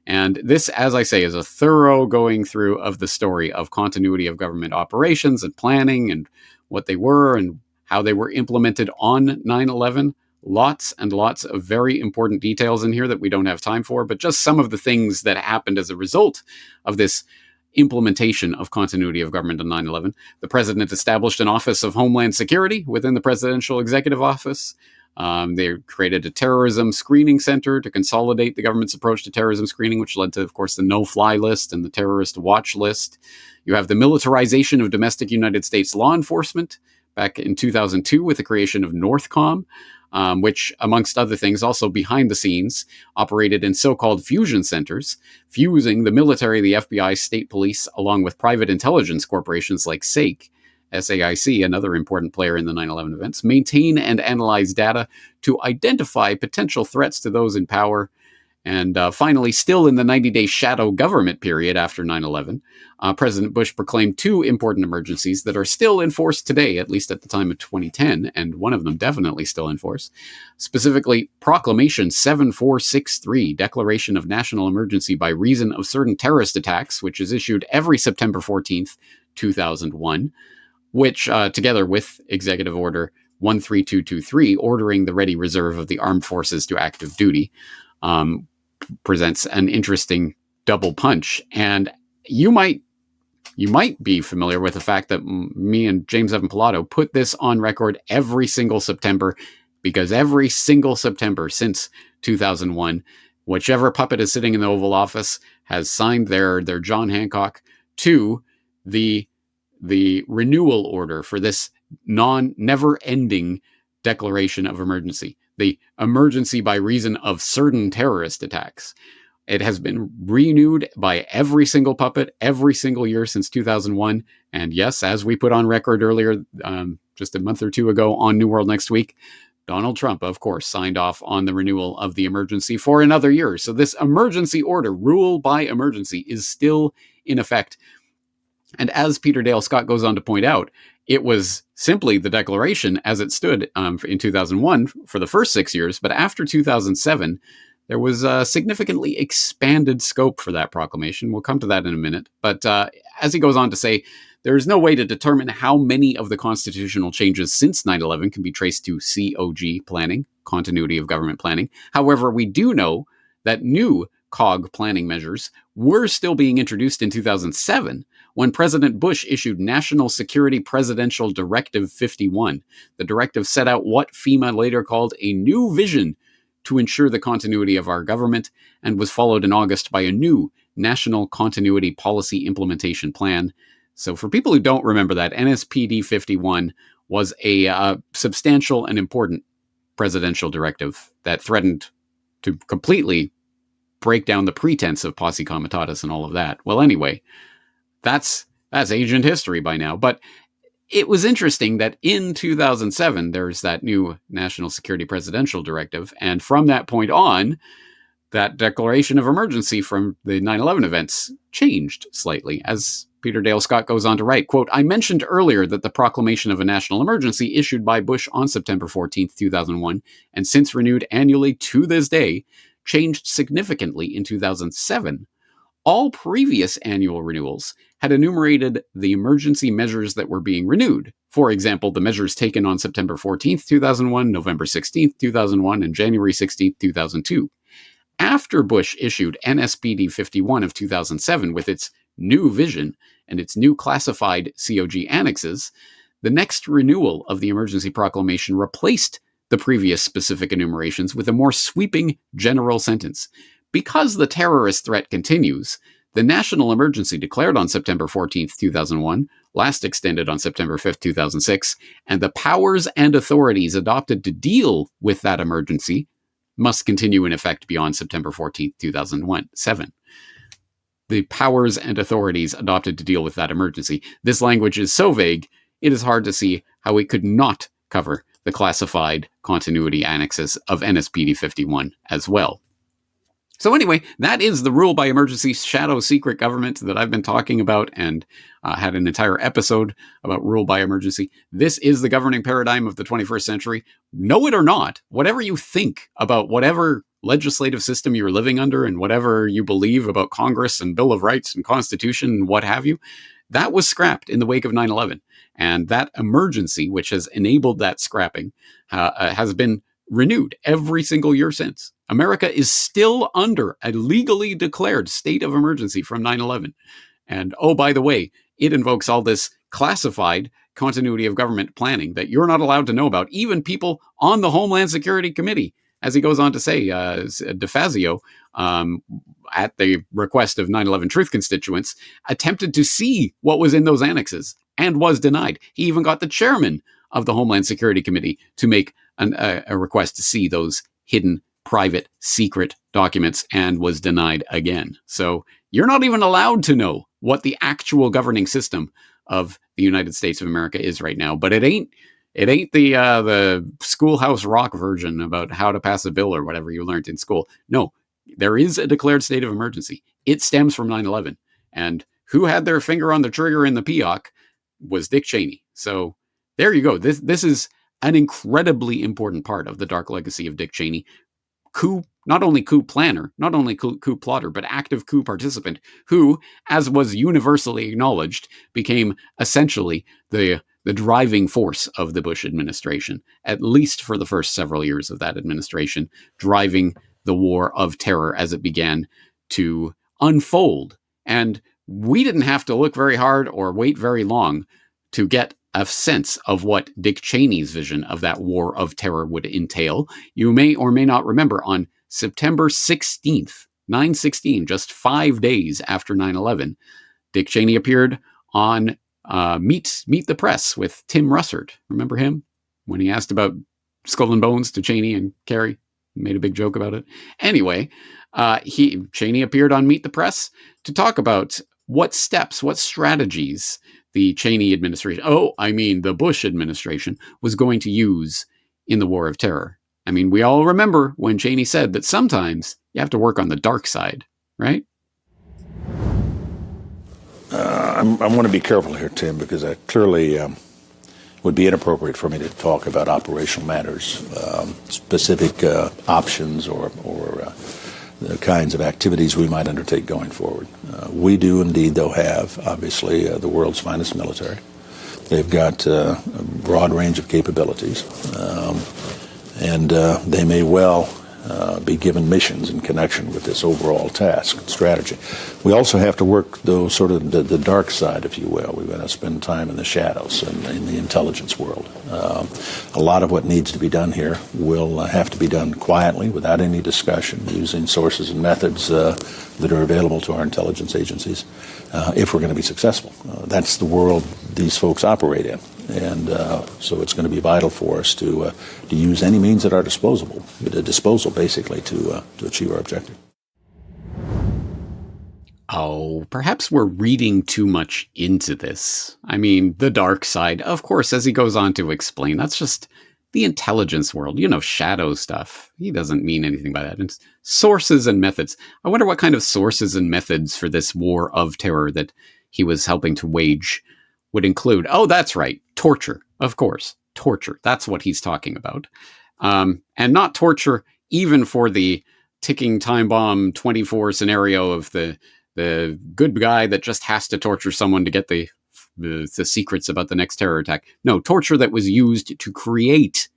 And this, as I say, is a thorough going through of the story of continuity of government operations and planning and what they were and how they were implemented on 9/11. Lots and lots of very important details in here that we don't have time for, but just some of the things that happened as a result of this implementation of continuity of government on 9/11. The president established an Office of Homeland Security within the Presidential Executive Office. They created a terrorism screening center to consolidate the government's approach to terrorism screening, which led to, of course, the no-fly list and the terrorist watch list. You have the militarization of domestic United States law enforcement back in 2002 with the creation of NORTHCOM, which, amongst other things, also behind the scenes, operated in so-called fusion centers, fusing the military, the FBI, state police, along with private intelligence corporations like SAIC, another important player in the 9/11 events, maintain and analyze data to identify potential threats to those in power. And finally, still in the 90-day shadow government period after 9/11, President Bush proclaimed two important emergencies that are still in force today, at least at the time of 2010, and one of them definitely still in force. Specifically, Proclamation 7463, Declaration of National Emergency by reason of certain terrorist attacks, which is issued every September 14th, 2001, which, together with Executive Order 13223, ordering the ready reserve of the armed forces to active duty, presents an interesting double punch. And you might be familiar with the fact that me and James Evan Pilato put this on record every single September, because every single September since 2001, whichever puppet is sitting in the Oval Office has signed their John Hancock to the renewal order for this never-ending declaration of emergency, the emergency by reason of certain terrorist attacks. It has been renewed by every single puppet every single year since 2001. And yes, as we put on record earlier, just a month or two ago on New World Next Week, Donald Trump, of course, signed off on the renewal of the emergency for another year. So this emergency order, rule by emergency, is still in effect. And as Peter Dale Scott goes on to point out, it was simply the declaration as it stood in 2001 for the first 6 years. But after 2007, there was a significantly expanded scope for that proclamation. We'll come to that in a minute. But as he goes on to say, there is no way to determine how many of the constitutional changes since 9/11 can be traced to COG planning, continuity of government planning. However, we do know that new COG planning measures were still being introduced in 2007 when President Bush issued National Security Presidential Directive 51. The directive set out what FEMA later called a new vision to ensure the continuity of our government, and was followed in August by a new National Continuity Policy Implementation Plan. So for people who don't remember that, NSPD 51 was a substantial and important presidential directive that threatened to completely break down the pretense of posse comitatus and all of that. Well, anyway, that's ancient history by now. But it was interesting that in 2007, there's that new National Security Presidential Directive. And from that point on, that declaration of emergency from the 9/11 events changed slightly. As Peter Dale Scott goes on to write, quote, I mentioned earlier that the proclamation of a national emergency issued by Bush on September 14th, 2001, and since renewed annually to this day, changed significantly in 2007. All previous annual renewals had enumerated the emergency measures that were being renewed. For example, the measures taken on September 14th, 2001, November 16th, 2001, and January 16th, 2002. After Bush issued NSPD 51 of 2007 with its new vision and its new classified COG annexes, the next renewal of the emergency proclamation replaced the previous specific enumerations with a more sweeping general sentence. Because the terrorist threat continues, the national emergency declared on September 14th, 2001, last extended on September 5th, 2006, and the powers and authorities adopted to deal with that emergency must continue in effect beyond September 14th, 2007. The powers and authorities adopted to deal with that emergency. This language is so vague, it is hard to see how it could not cover the classified continuity annexes of NSPD 51 as well. So anyway, that is the rule by emergency shadow secret government that I've been talking about, and had an entire episode about rule by emergency. This is the governing paradigm of the 21st century. Know it or not, whatever you think about whatever legislative system you're living under and whatever you believe about Congress and Bill of Rights and Constitution and what have you, that was scrapped in the wake of 9/11. And that emergency, which has enabled that scrapping, has been renewed every single year since. America is still under a legally declared state of emergency from 9/11. And oh, by the way, it invokes all this classified continuity of government planning that you're not allowed to know about, even people on the Homeland Security Committee. As he goes on to say, DeFazio, at the request of 9/11 Truth constituents, attempted to see what was in those annexes and was denied. He even got the chairman of the Homeland Security Committee to make a request to see those hidden, private, secret documents and was denied again. So you're not even allowed to know what the actual governing system of the United States of America is right now. But it ain't the Schoolhouse Rock version about how to pass a bill or whatever you learned in school. No, there is a declared state of emergency. It stems from 9/11. And who had their finger on the trigger in the PEOC was Dick Cheney. So there you go. This is an incredibly important part of the dark legacy of Dick Cheney. Not only coup planner, not only coup plotter, but active coup participant who, as was universally acknowledged, became essentially the the driving force of the Bush administration, at least for the first several years of that administration, driving the war of terror as it began to unfold. And we didn't have to look very hard or wait very long to get a sense of what Dick Cheney's vision of that war of terror would entail. You may or may not remember on September 16th, 9/16, just 5 days after 9/11, Dick Cheney appeared on Meet the Press with Tim Russert. Remember him? When he asked about Skull and Bones to Cheney and Kerry, made a big joke about it. Anyway, Cheney appeared on Meet the Press to talk about what strategies the Cheney administration, the Bush administration, was going to use in the war of terror. I mean, we all remember when Cheney said that sometimes you have to work on the dark side, right? I want to be careful here, Tim, because I clearly would be inappropriate for me to talk about operational matters, specific options or the kinds of activities we might undertake going forward. We do indeed, though, have, obviously, the world's finest military. They've got a broad range of capabilities, and they may well be given missions in connection with this overall task and strategy. We also have to work, though, sort of the dark side, if you will. We've got to spend time in the shadows and in the intelligence world. A lot of what needs to be done here will have to be done quietly, without any discussion, using sources and methods that are available to our intelligence agencies, if we're going to be successful. That's the world these folks operate in. And so it's going to be vital for us to use any means at our disposal, basically, to achieve our objective. Oh, perhaps we're reading too much into this. I mean, the dark side, of course, as he goes on to explain, that's just the intelligence world, shadow stuff. He doesn't mean anything by that. It's sources and methods. I wonder what kind of sources and methods for this war of terror that he was helping to wage would include. Oh, that's right. Torture. Of course. Torture. That's what he's talking about. And not torture even for the ticking time bomb 24 scenario of the good guy that just has to torture someone to get the secrets about the next terror attack. No, torture that was used to create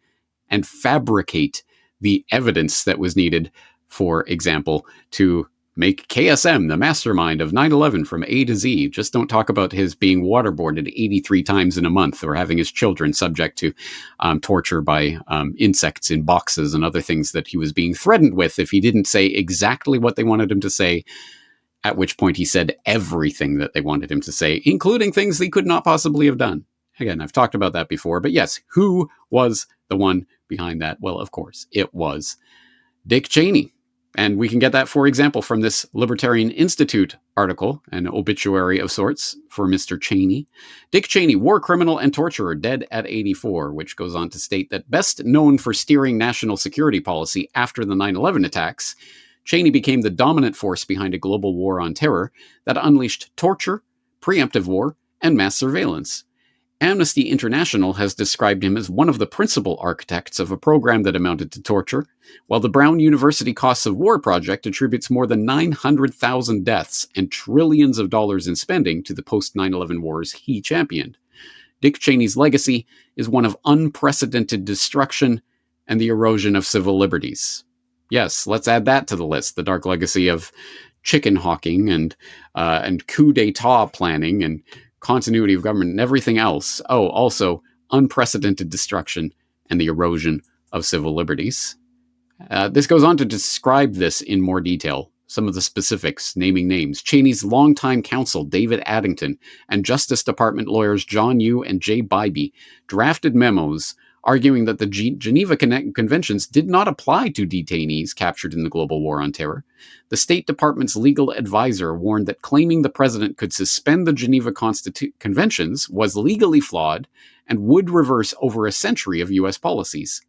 and fabricate the evidence that was needed, for example, to make KSM the mastermind of 9/11 from A to Z. Just don't talk about his being waterboarded 83 times in a month or having his children subject to torture by insects in boxes and other things that he was being threatened with if he didn't say exactly what they wanted him to say, at which point he said everything that they wanted him to say, including things they could not possibly have done. Again, I've talked about that before, but yes, who was the one behind that? Well, of course, it was Dick Cheney. And we can get that, for example, from this Libertarian Institute article, an obituary of sorts for Mr. Cheney. Dick Cheney, war criminal and torturer, dead at 84, which goes on to state that best known for steering national security policy after the 9/11 attacks, Cheney became the dominant force behind a global war on terror that unleashed torture, preemptive war, and mass surveillance. Amnesty International has described him as one of the principal architects of a program that amounted to torture, while the Brown University Costs of War Project attributes more than 900,000 deaths and trillions of dollars in spending to the post-9/11 wars he championed. Dick Cheney's legacy is one of unprecedented destruction and the erosion of civil liberties. Yes, let's add that to the list, the dark legacy of chicken hawking and coup d'etat planning and continuity of government and everything else. Oh, also unprecedented destruction and the erosion of civil liberties. This goes on to describe this in more detail. Some of the specifics, naming names. Cheney's longtime counsel, David Addington, and Justice Department lawyers John Yoo and Jay Bybee drafted memos arguing that the Geneva Conventions did not apply to detainees captured in the global war on terror. The State Department's legal advisor warned that claiming the president could suspend the Geneva Conventions was legally flawed and would reverse over a century of U.S. policies.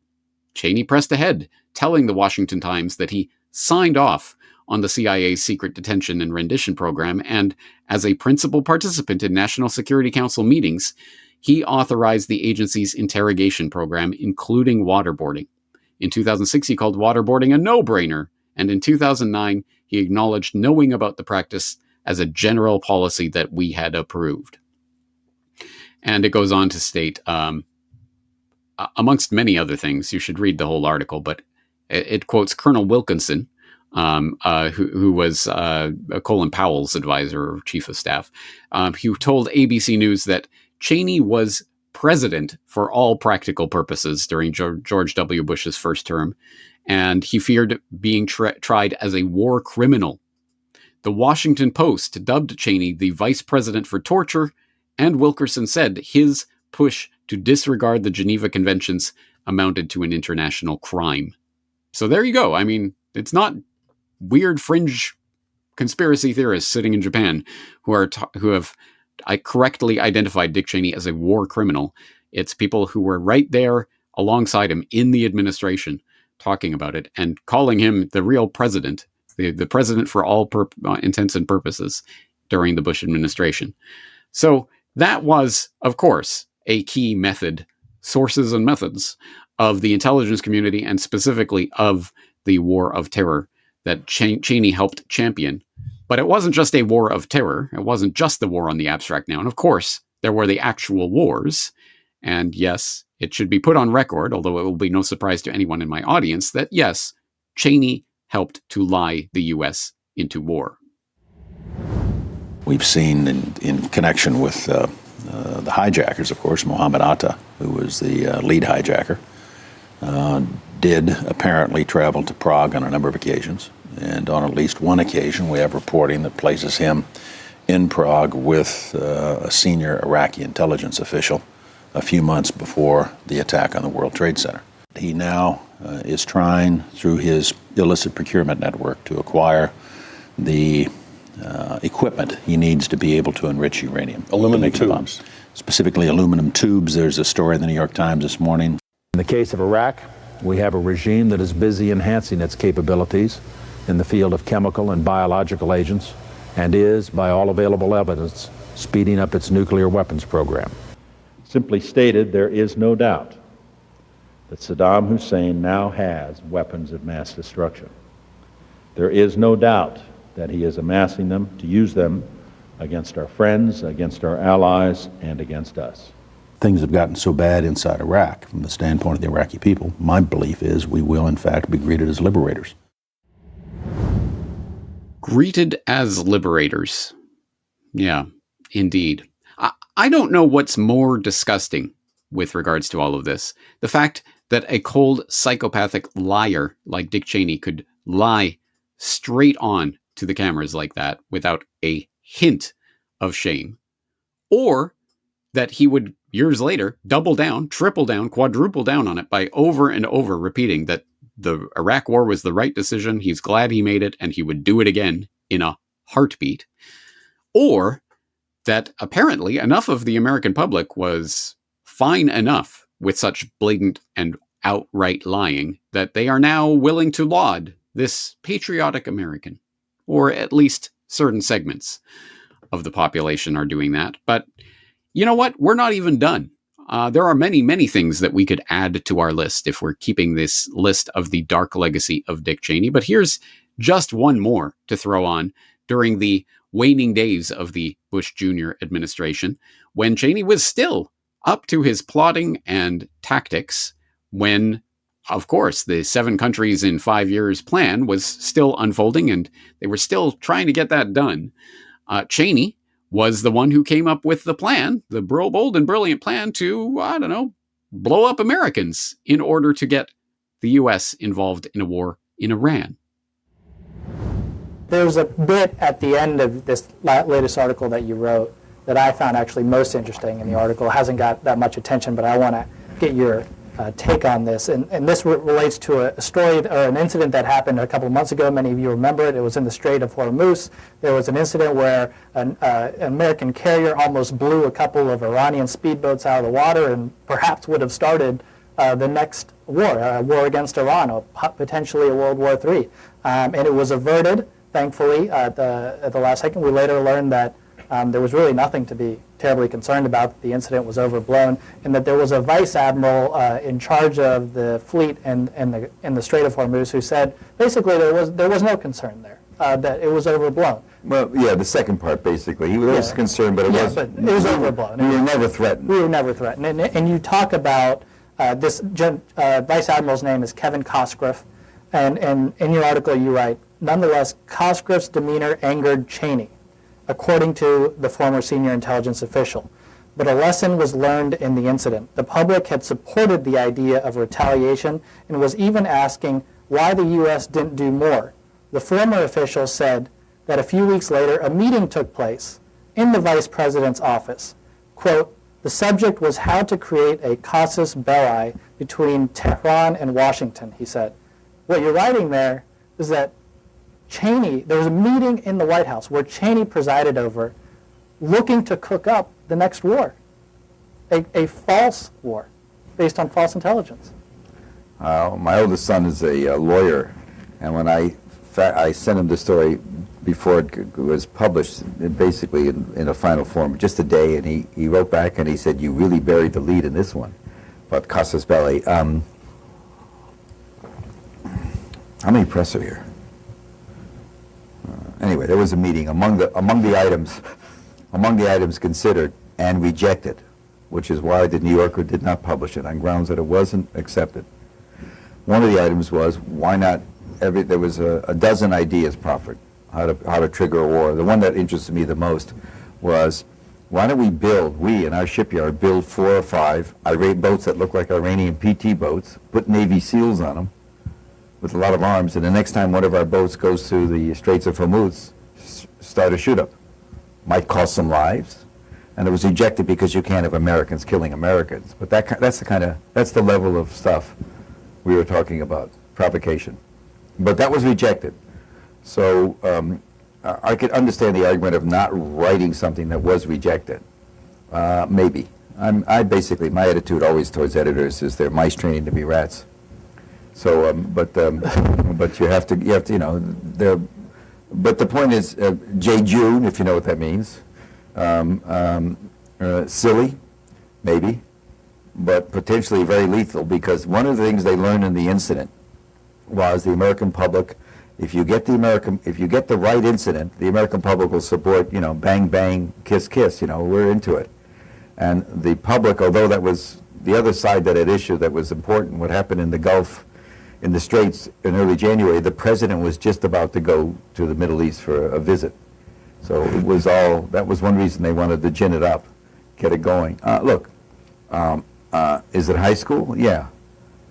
Cheney pressed ahead, telling the Washington Times that he signed off on the CIA's secret detention and rendition program, and as a principal participant in National Security Council meetings, he authorized the agency's interrogation program, including waterboarding. In 2006, he called waterboarding a no-brainer, and in 2009, he acknowledged knowing about the practice as a general policy that we had approved. And it goes on to state, amongst many other things, you should read the whole article, but it quotes Colonel Wilkinson, who was Colin Powell's advisor or chief of staff, who told ABC News that Cheney was president for all practical purposes during George W. Bush's first term, and he feared being tried as a war criminal. The Washington Post dubbed Cheney the vice president for torture, and Wilkerson said his push to disregard the Geneva Conventions amounted to an international crime. So there you go. I mean, it's not weird fringe conspiracy theorists sitting in Japan who have correctly identified Dick Cheney as a war criminal. It's people who were right there alongside him in the administration talking about it and calling him the real president, the president for all intents and purposes during the Bush administration. So that was, of course, a key method, sources and methods of the intelligence community and specifically of the war of terror that Cheney helped champion. But it wasn't just a war of terror. It wasn't just the war on the abstract noun. Of course, there were the actual wars. And yes, it should be put on record, although it will be no surprise to anyone in my audience, that yes, Cheney helped to lie the U.S. into war. We've seen in connection with the hijackers, of course, Mohammed Atta, who was the lead hijacker, did apparently travel to Prague on a number of occasions. And on at least one occasion, we have reporting that places him in Prague with a senior Iraqi intelligence official a few months before the attack on the World Trade Center. He now is trying, through his illicit procurement network, to acquire the equipment he needs to be able to enrich uranium. Aluminum tubes. Specifically aluminum tubes. There's a story in the New York Times this morning. In the case of Iraq, we have a regime that is busy enhancing its capabilities in the field of chemical and biological agents and is, by all available evidence, speeding up its nuclear weapons program. Simply stated, there is no doubt that Saddam Hussein now has weapons of mass destruction. There is no doubt that he is amassing them to use them against our friends, against our allies, and against us. Things have gotten so bad inside Iraq from the standpoint of the Iraqi people. My belief is we will, in fact, be greeted as liberators. Greeted as liberators. Yeah, indeed. I don't know what's more disgusting with regards to all of this. The fact that a cold, psychopathic liar like Dick Cheney could lie straight on to the cameras like that without a hint of shame. Or that he would, years later, double down, triple down, quadruple down on it by over and over repeating that the Iraq war was the right decision, he's glad he made it, and he would do it again in a heartbeat. Or that apparently enough of the American public was fine enough with such blatant and outright lying that they are now willing to laud this patriotic American. Or at least certain segments of the population are doing that. But you know what? We're not even done. There are many, many things that we could add to our list if we're keeping this list of the dark legacy of Dick Cheney. But here's just one more to throw on during the waning days of the Bush Jr. administration, when Cheney was still up to his plotting and tactics, when, of course, the 7 countries in 5 years plan was still unfolding and they were still trying to get that done. Cheney was the one who came up with the plan, the bold and brilliant plan to, blow up Americans in order to get the U.S. involved in a war in Iran. There's a bit at the end of this latest article that you wrote that I found actually most interesting in the article. It hasn't got that much attention, but I want to get your take on this. And this relates to a story or an incident that happened a couple of months ago. Many of you remember it. It was in the Strait of Hormuz. There was an incident where an American carrier almost blew a couple of Iranian speedboats out of the water and perhaps would have started the next war, a war against Iran, or potentially a World War III. And it was averted, thankfully, at the last second. We later learned that there was really nothing to be terribly concerned about. The incident was overblown, and that there was a vice admiral in charge of the fleet in the Strait of Hormuz who said basically there was no concern there, that it was overblown. Well, yeah, the second part, basically. He was concerned, but it was... but it was overblown. We were never threatened. We were never threatened. And you talk about this Vice Admiral's name is Kevin Cosgriff, and in your article you write, nonetheless, Cosgriff's demeanor angered Cheney, according to the former senior intelligence official. But a lesson was learned in the incident. The public had supported the idea of retaliation and was even asking why the U.S. didn't do more. The former official said that a few weeks later, a meeting took place in the vice president's office. Quote, the subject was how to create a casus belli between Tehran and Washington, he said. What you're writing there is that Cheney, there was a meeting in the White House where Cheney presided over, looking to cook up the next war, a false war based on false intelligence. My oldest son is a lawyer, and when I sent him the story before it was published, basically in a final form, just a day, and he wrote back and he said, you really buried the lead in this one, about casus belli. How many press are here? Anyway, there was a meeting among the items considered and rejected, which is why the New Yorker did not publish it on grounds that it wasn't accepted. One of the items was why not? There was a dozen ideas proffered how to trigger a war. The one that interested me the most was why don't we in our shipyard build 4 or 5 irate boats that look like Iranian PT boats, put Navy SEALs on them with a lot of arms, and the next time one of our boats goes through the Straits of Hormuz, start a shoot-up. Might cost some lives, and it was rejected because you can't have Americans killing Americans. But that's the level of stuff we were talking about, provocation. But that was rejected. So I could understand the argument of not writing something that was rejected. Maybe. Basically, my attitude always towards editors is they're mice training to be rats. So, but you have to, but the point is, J. June, if you know what that means, silly, maybe, but potentially very lethal, because one of the things they learned in the incident was the American public, if you get the right incident, the American public will support, bang, bang, kiss, kiss, we're into it. And the public, although that was the other side that had issue that was important, what happened in the Gulf, in the Straits in early January, the president was just about to go to the Middle East for a visit. So it was that was one reason they wanted to gin it up, get it going. Look, is it high school? Yeah.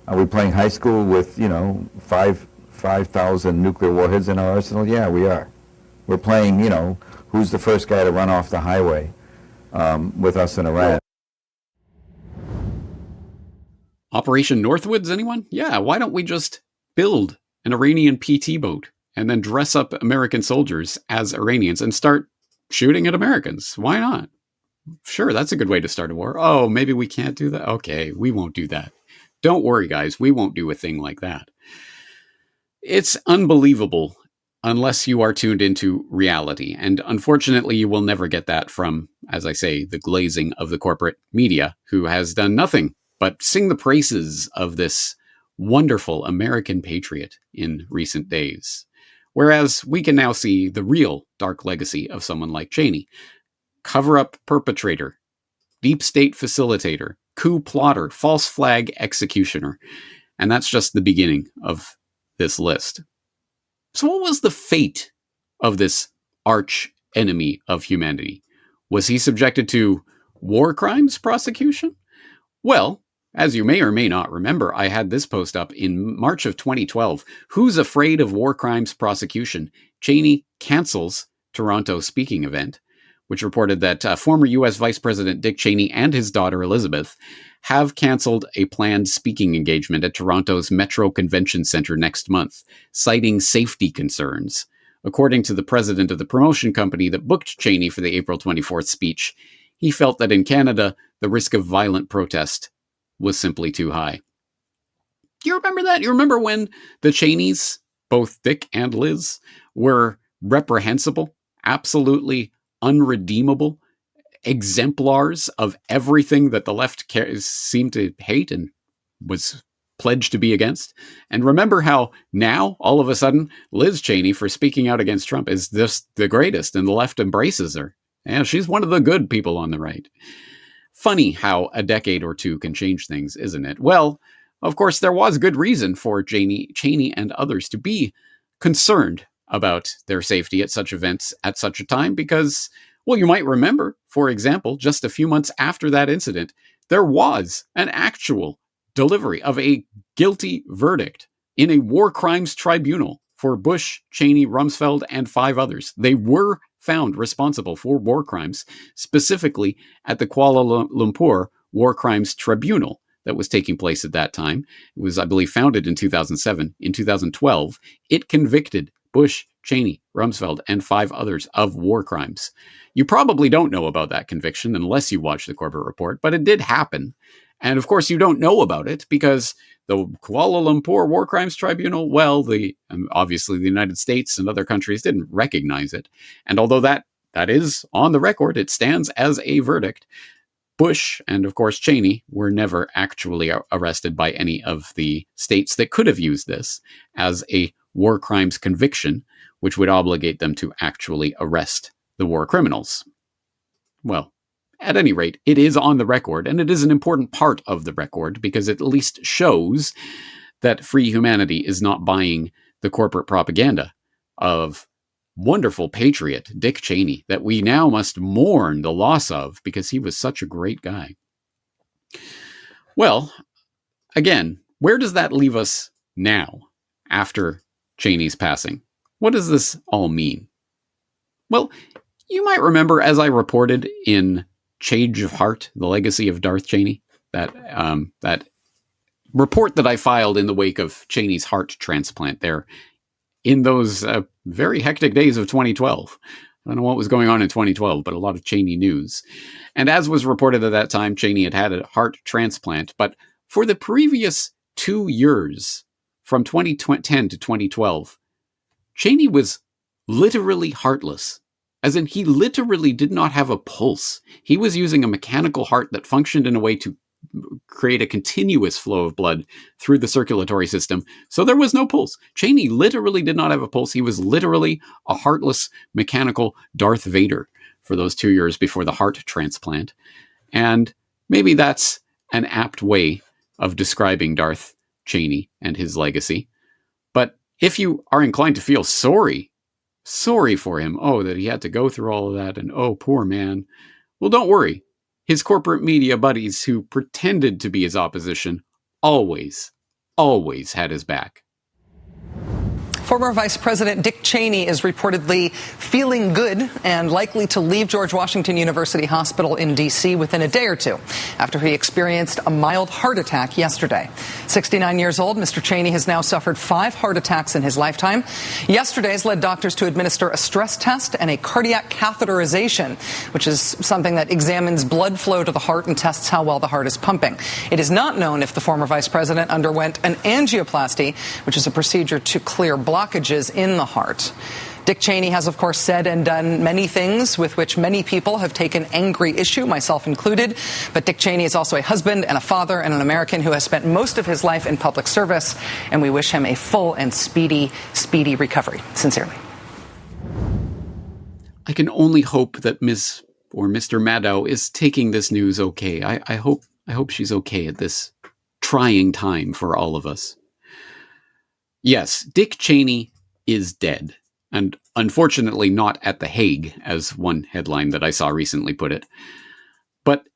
Are we playing high school with, 5,000 nuclear warheads in our arsenal? Yeah, we are. We're playing, who's the first guy to run off the highway with us in Iran. Operation Northwoods, anyone? Yeah, why don't we just build an Iranian PT boat and then dress up American soldiers as Iranians and start shooting at Americans? Why not? Sure, that's a good way to start a war. Oh, maybe we can't do that? Okay, we won't do that. Don't worry, guys. We won't do a thing like that. It's unbelievable unless you are tuned into reality. And unfortunately, you will never get that from, as I say, the glazing of the corporate media, who has done nothing but sing the praises of this wonderful American patriot in recent days. Whereas we can now see the real dark legacy of someone like Cheney. Cover-up perpetrator, deep state facilitator, coup plotter, false flag executioner. And that's just the beginning of this list. So what was the fate of this arch enemy of humanity? Was he subjected to war crimes prosecution? Well, as you may or may not remember, I had this post up in March of 2012. Who's afraid of war crimes prosecution? Cheney cancels Toronto speaking event, which reported that former U.S. Vice President Dick Cheney and his daughter Elizabeth have canceled a planned speaking engagement at Toronto's Metro Convention Centre next month, citing safety concerns. According to the president of the promotion company that booked Cheney for the April 24th speech, he felt that in Canada, the risk of violent protest was simply too high. Do you remember that? You remember when the Cheneys, both Dick and Liz, were reprehensible, absolutely unredeemable exemplars of everything that the left seemed to hate and was pledged to be against. And remember how now, all of a sudden, Liz Cheney, for speaking out against Trump, is just the greatest, and the left embraces her. Yeah, she's one of the good people on the right. Funny how a decade or two can change things, isn't it? Well, of course, there was good reason for Cheney and others to be concerned about their safety at such events at such a time because, well, you might remember, for example, just a few months after that incident, there was an actual delivery of a guilty verdict in a war crimes tribunal for Bush, Cheney, Rumsfeld, and 5 others. They were found responsible for war crimes, specifically at the Kuala Lumpur War Crimes Tribunal that was taking place at that time. It was, I believe, founded in 2007. In 2012, it convicted Bush, Cheney, Rumsfeld, and 5 others of war crimes. You probably don't know about that conviction unless you watch the Corbett Report, but it did happen. And of course, you don't know about it because the Kuala Lumpur War Crimes Tribunal, well, obviously the United States and other countries didn't recognize it. And although that is on the record, it stands as a verdict. Bush and, of course, Cheney were never actually arrested by any of the states that could have used this as a war crimes conviction, which would obligate them to actually arrest the war criminals. Well, at any rate, it is on the record, and it is an important part of the record because it at least shows that free humanity is not buying the corporate propaganda of wonderful patriot Dick Cheney that we now must mourn the loss of because he was such a great guy. Well, again, where does that leave us now after Cheney's passing? What does this all mean? Well, you might remember, as I reported in Change of Heart, The Legacy of Darth Cheney, that report that I filed in the wake of Cheney's heart transplant there in those very hectic days of 2012. I don't know what was going on in 2012, but a lot of Cheney news. And as was reported at that time, Cheney had a heart transplant, but for the previous 2 years, from 2010 to 2012, Cheney was literally heartless. As in, he literally did not have a pulse. He was using a mechanical heart that functioned in a way to create a continuous flow of blood through the circulatory system. So there was no pulse. Cheney literally did not have a pulse. He was literally a heartless mechanical Darth Vader for those 2 years before the heart transplant. And maybe that's an apt way of describing Darth Cheney and his legacy. But if you are inclined to feel sorry for him, that he had to go through all of that, and poor man. Well, don't worry. His corporate media buddies who pretended to be his opposition always had his back. Former Vice President Dick Cheney is reportedly feeling good and likely to leave George Washington University Hospital in D.C. within a day or two after he experienced a mild heart attack yesterday. 69 years old, Mr. Cheney has now suffered 5 heart attacks in his lifetime. Yesterday's led doctors to administer a stress test and a cardiac catheterization, which is something that examines blood flow to the heart and tests how well the heart is pumping. It is not known if the former vice president underwent an angioplasty, which is a procedure to clear blockages in the heart. Dick Cheney has, of course, said and done many things with which many people have taken angry issue, myself included. But Dick Cheney is also a husband and a father and an American who has spent most of his life in public service, and we wish him a full and speedy recovery. Sincerely. I can only hope that Ms. or Mr. Maddow is taking this news okay. I hope she's okay at this trying time for all of us. Yes, Dick Cheney is dead, and unfortunately not at The Hague, as one headline that I saw recently put it. But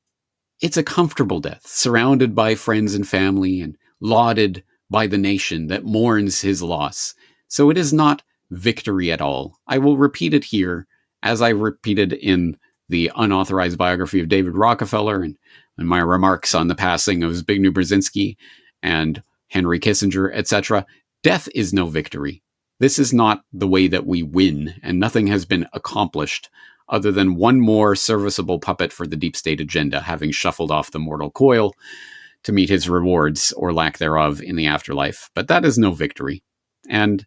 it's a comfortable death, surrounded by friends and family, and lauded by the nation that mourns his loss. So it is not victory at all. I will repeat it here, as I repeated in the unauthorized biography of David Rockefeller, and my remarks on the passing of Zbigniew Brzezinski and Henry Kissinger, etc. Death is no victory. This is not the way that we win, and nothing has been accomplished other than one more serviceable puppet for the deep state agenda, having shuffled off the mortal coil to meet his rewards, or lack thereof, in the afterlife. But that is no victory. And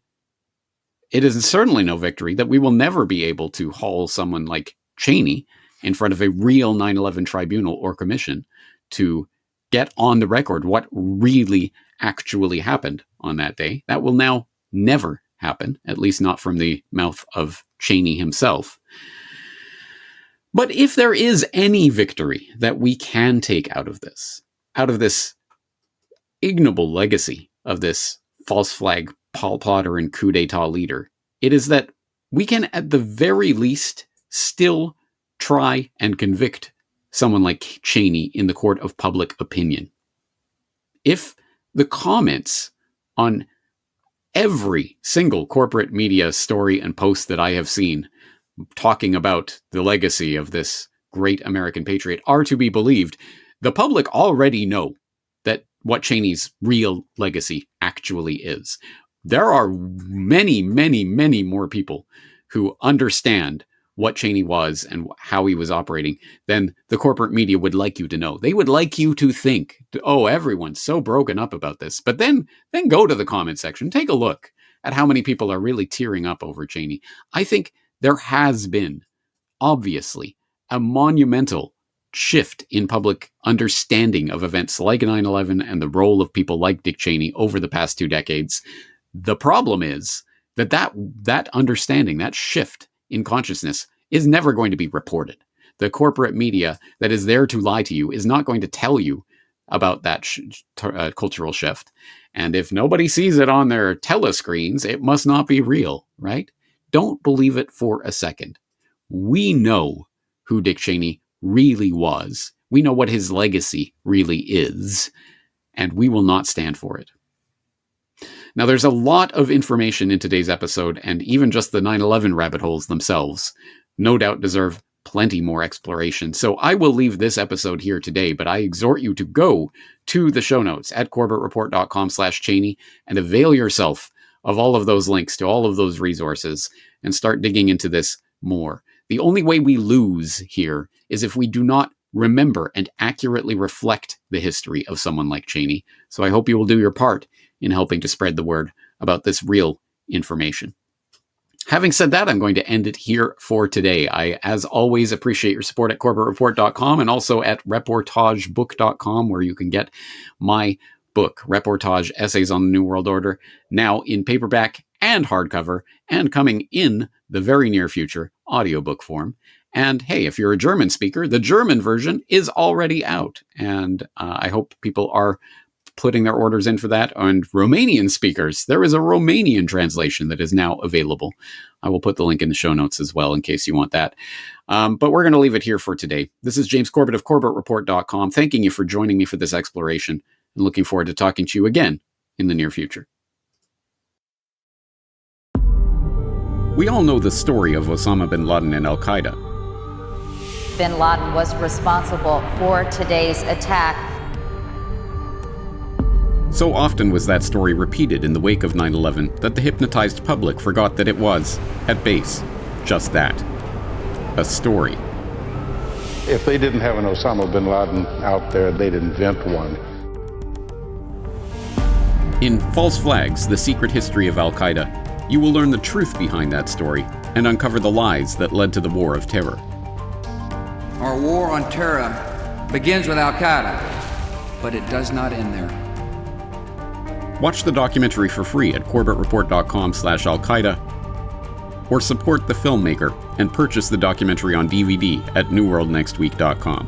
it is certainly no victory that we will never be able to haul someone like Cheney in front of a real 9/11 tribunal or commission to get on the record what really actually happened on that day. That will now never happen, at least not from the mouth of Cheney himself. But if there is any victory that we can take out of this ignoble legacy of this false flag plotter and coup d'etat leader, it is that we can at the very least still try and convict someone like Cheney in the court of public opinion. If the comments on every single corporate media story and post that I have seen talking about the legacy of this great American patriot are to be believed, the public already know that what Cheney's real legacy actually is. There are many, many, many more people who understand what Cheney was and how he was operating than the corporate media would like you to know. They would like you to think, oh, everyone's so broken up about this. But then go to the comment section, take a look at how many people are really tearing up over Cheney. I think there has been, obviously, a monumental shift in public understanding of events like 9/11 and the role of people like Dick Cheney over the past 2 decades. The problem is that understanding, that shift in consciousness, is never going to be reported. The corporate media that is there to lie to you is not going to tell you about that cultural shift. And if nobody sees it on their telescreens, it must not be real, right? Don't believe it for a second. We know who Dick Cheney really was. We know what his legacy really is, and we will not stand for it. Now, there's a lot of information in today's episode, and even just the 9/11 rabbit holes themselves no doubt deserve plenty more exploration. So I will leave this episode here today, but I exhort you to go to the show notes at corbettreport.com/Cheney and avail yourself of all of those links to all of those resources and start digging into this more. The only way we lose here is if we do not remember and accurately reflect the history of someone like Cheney. So I hope you will do your part in helping to spread the word about this real information. Having said that, I'm going to end it here for today. I, as always, appreciate your support at corbettreport.com and also at reportagebook.com, where you can get my book, Reportage Essays on the New World Order, now in paperback and hardcover, and coming in the very near future, audiobook form. And hey, if you're a German speaker, the German version is already out. And I hope people are putting their orders in for that. And Romanian speakers, there is a Romanian translation that is now available. I will put the link in the show notes as well in case you want that. But we're going to leave it here for today. This is James Corbett of CorbettReport.com, thanking you for joining me for this exploration and looking forward to talking to you again in the near future. We all know the story of Osama bin Laden and Al-Qaeda. Bin Laden was responsible for today's attack. So often was that story repeated in the wake of 9/11 that the hypnotized public forgot that it was, at base, just that. A story. If they didn't have an Osama bin Laden out there, they'd invent one. In False Flags, The Secret History of Al-Qaeda, you will learn the truth behind that story and uncover the lies that led to the War of Terror. Our war on terror begins with Al-Qaeda, but it does not end there. Watch the documentary for free at corbettreport.com/Al-Qaeda, or support the filmmaker and purchase the documentary on DVD at newworldnextweek.com.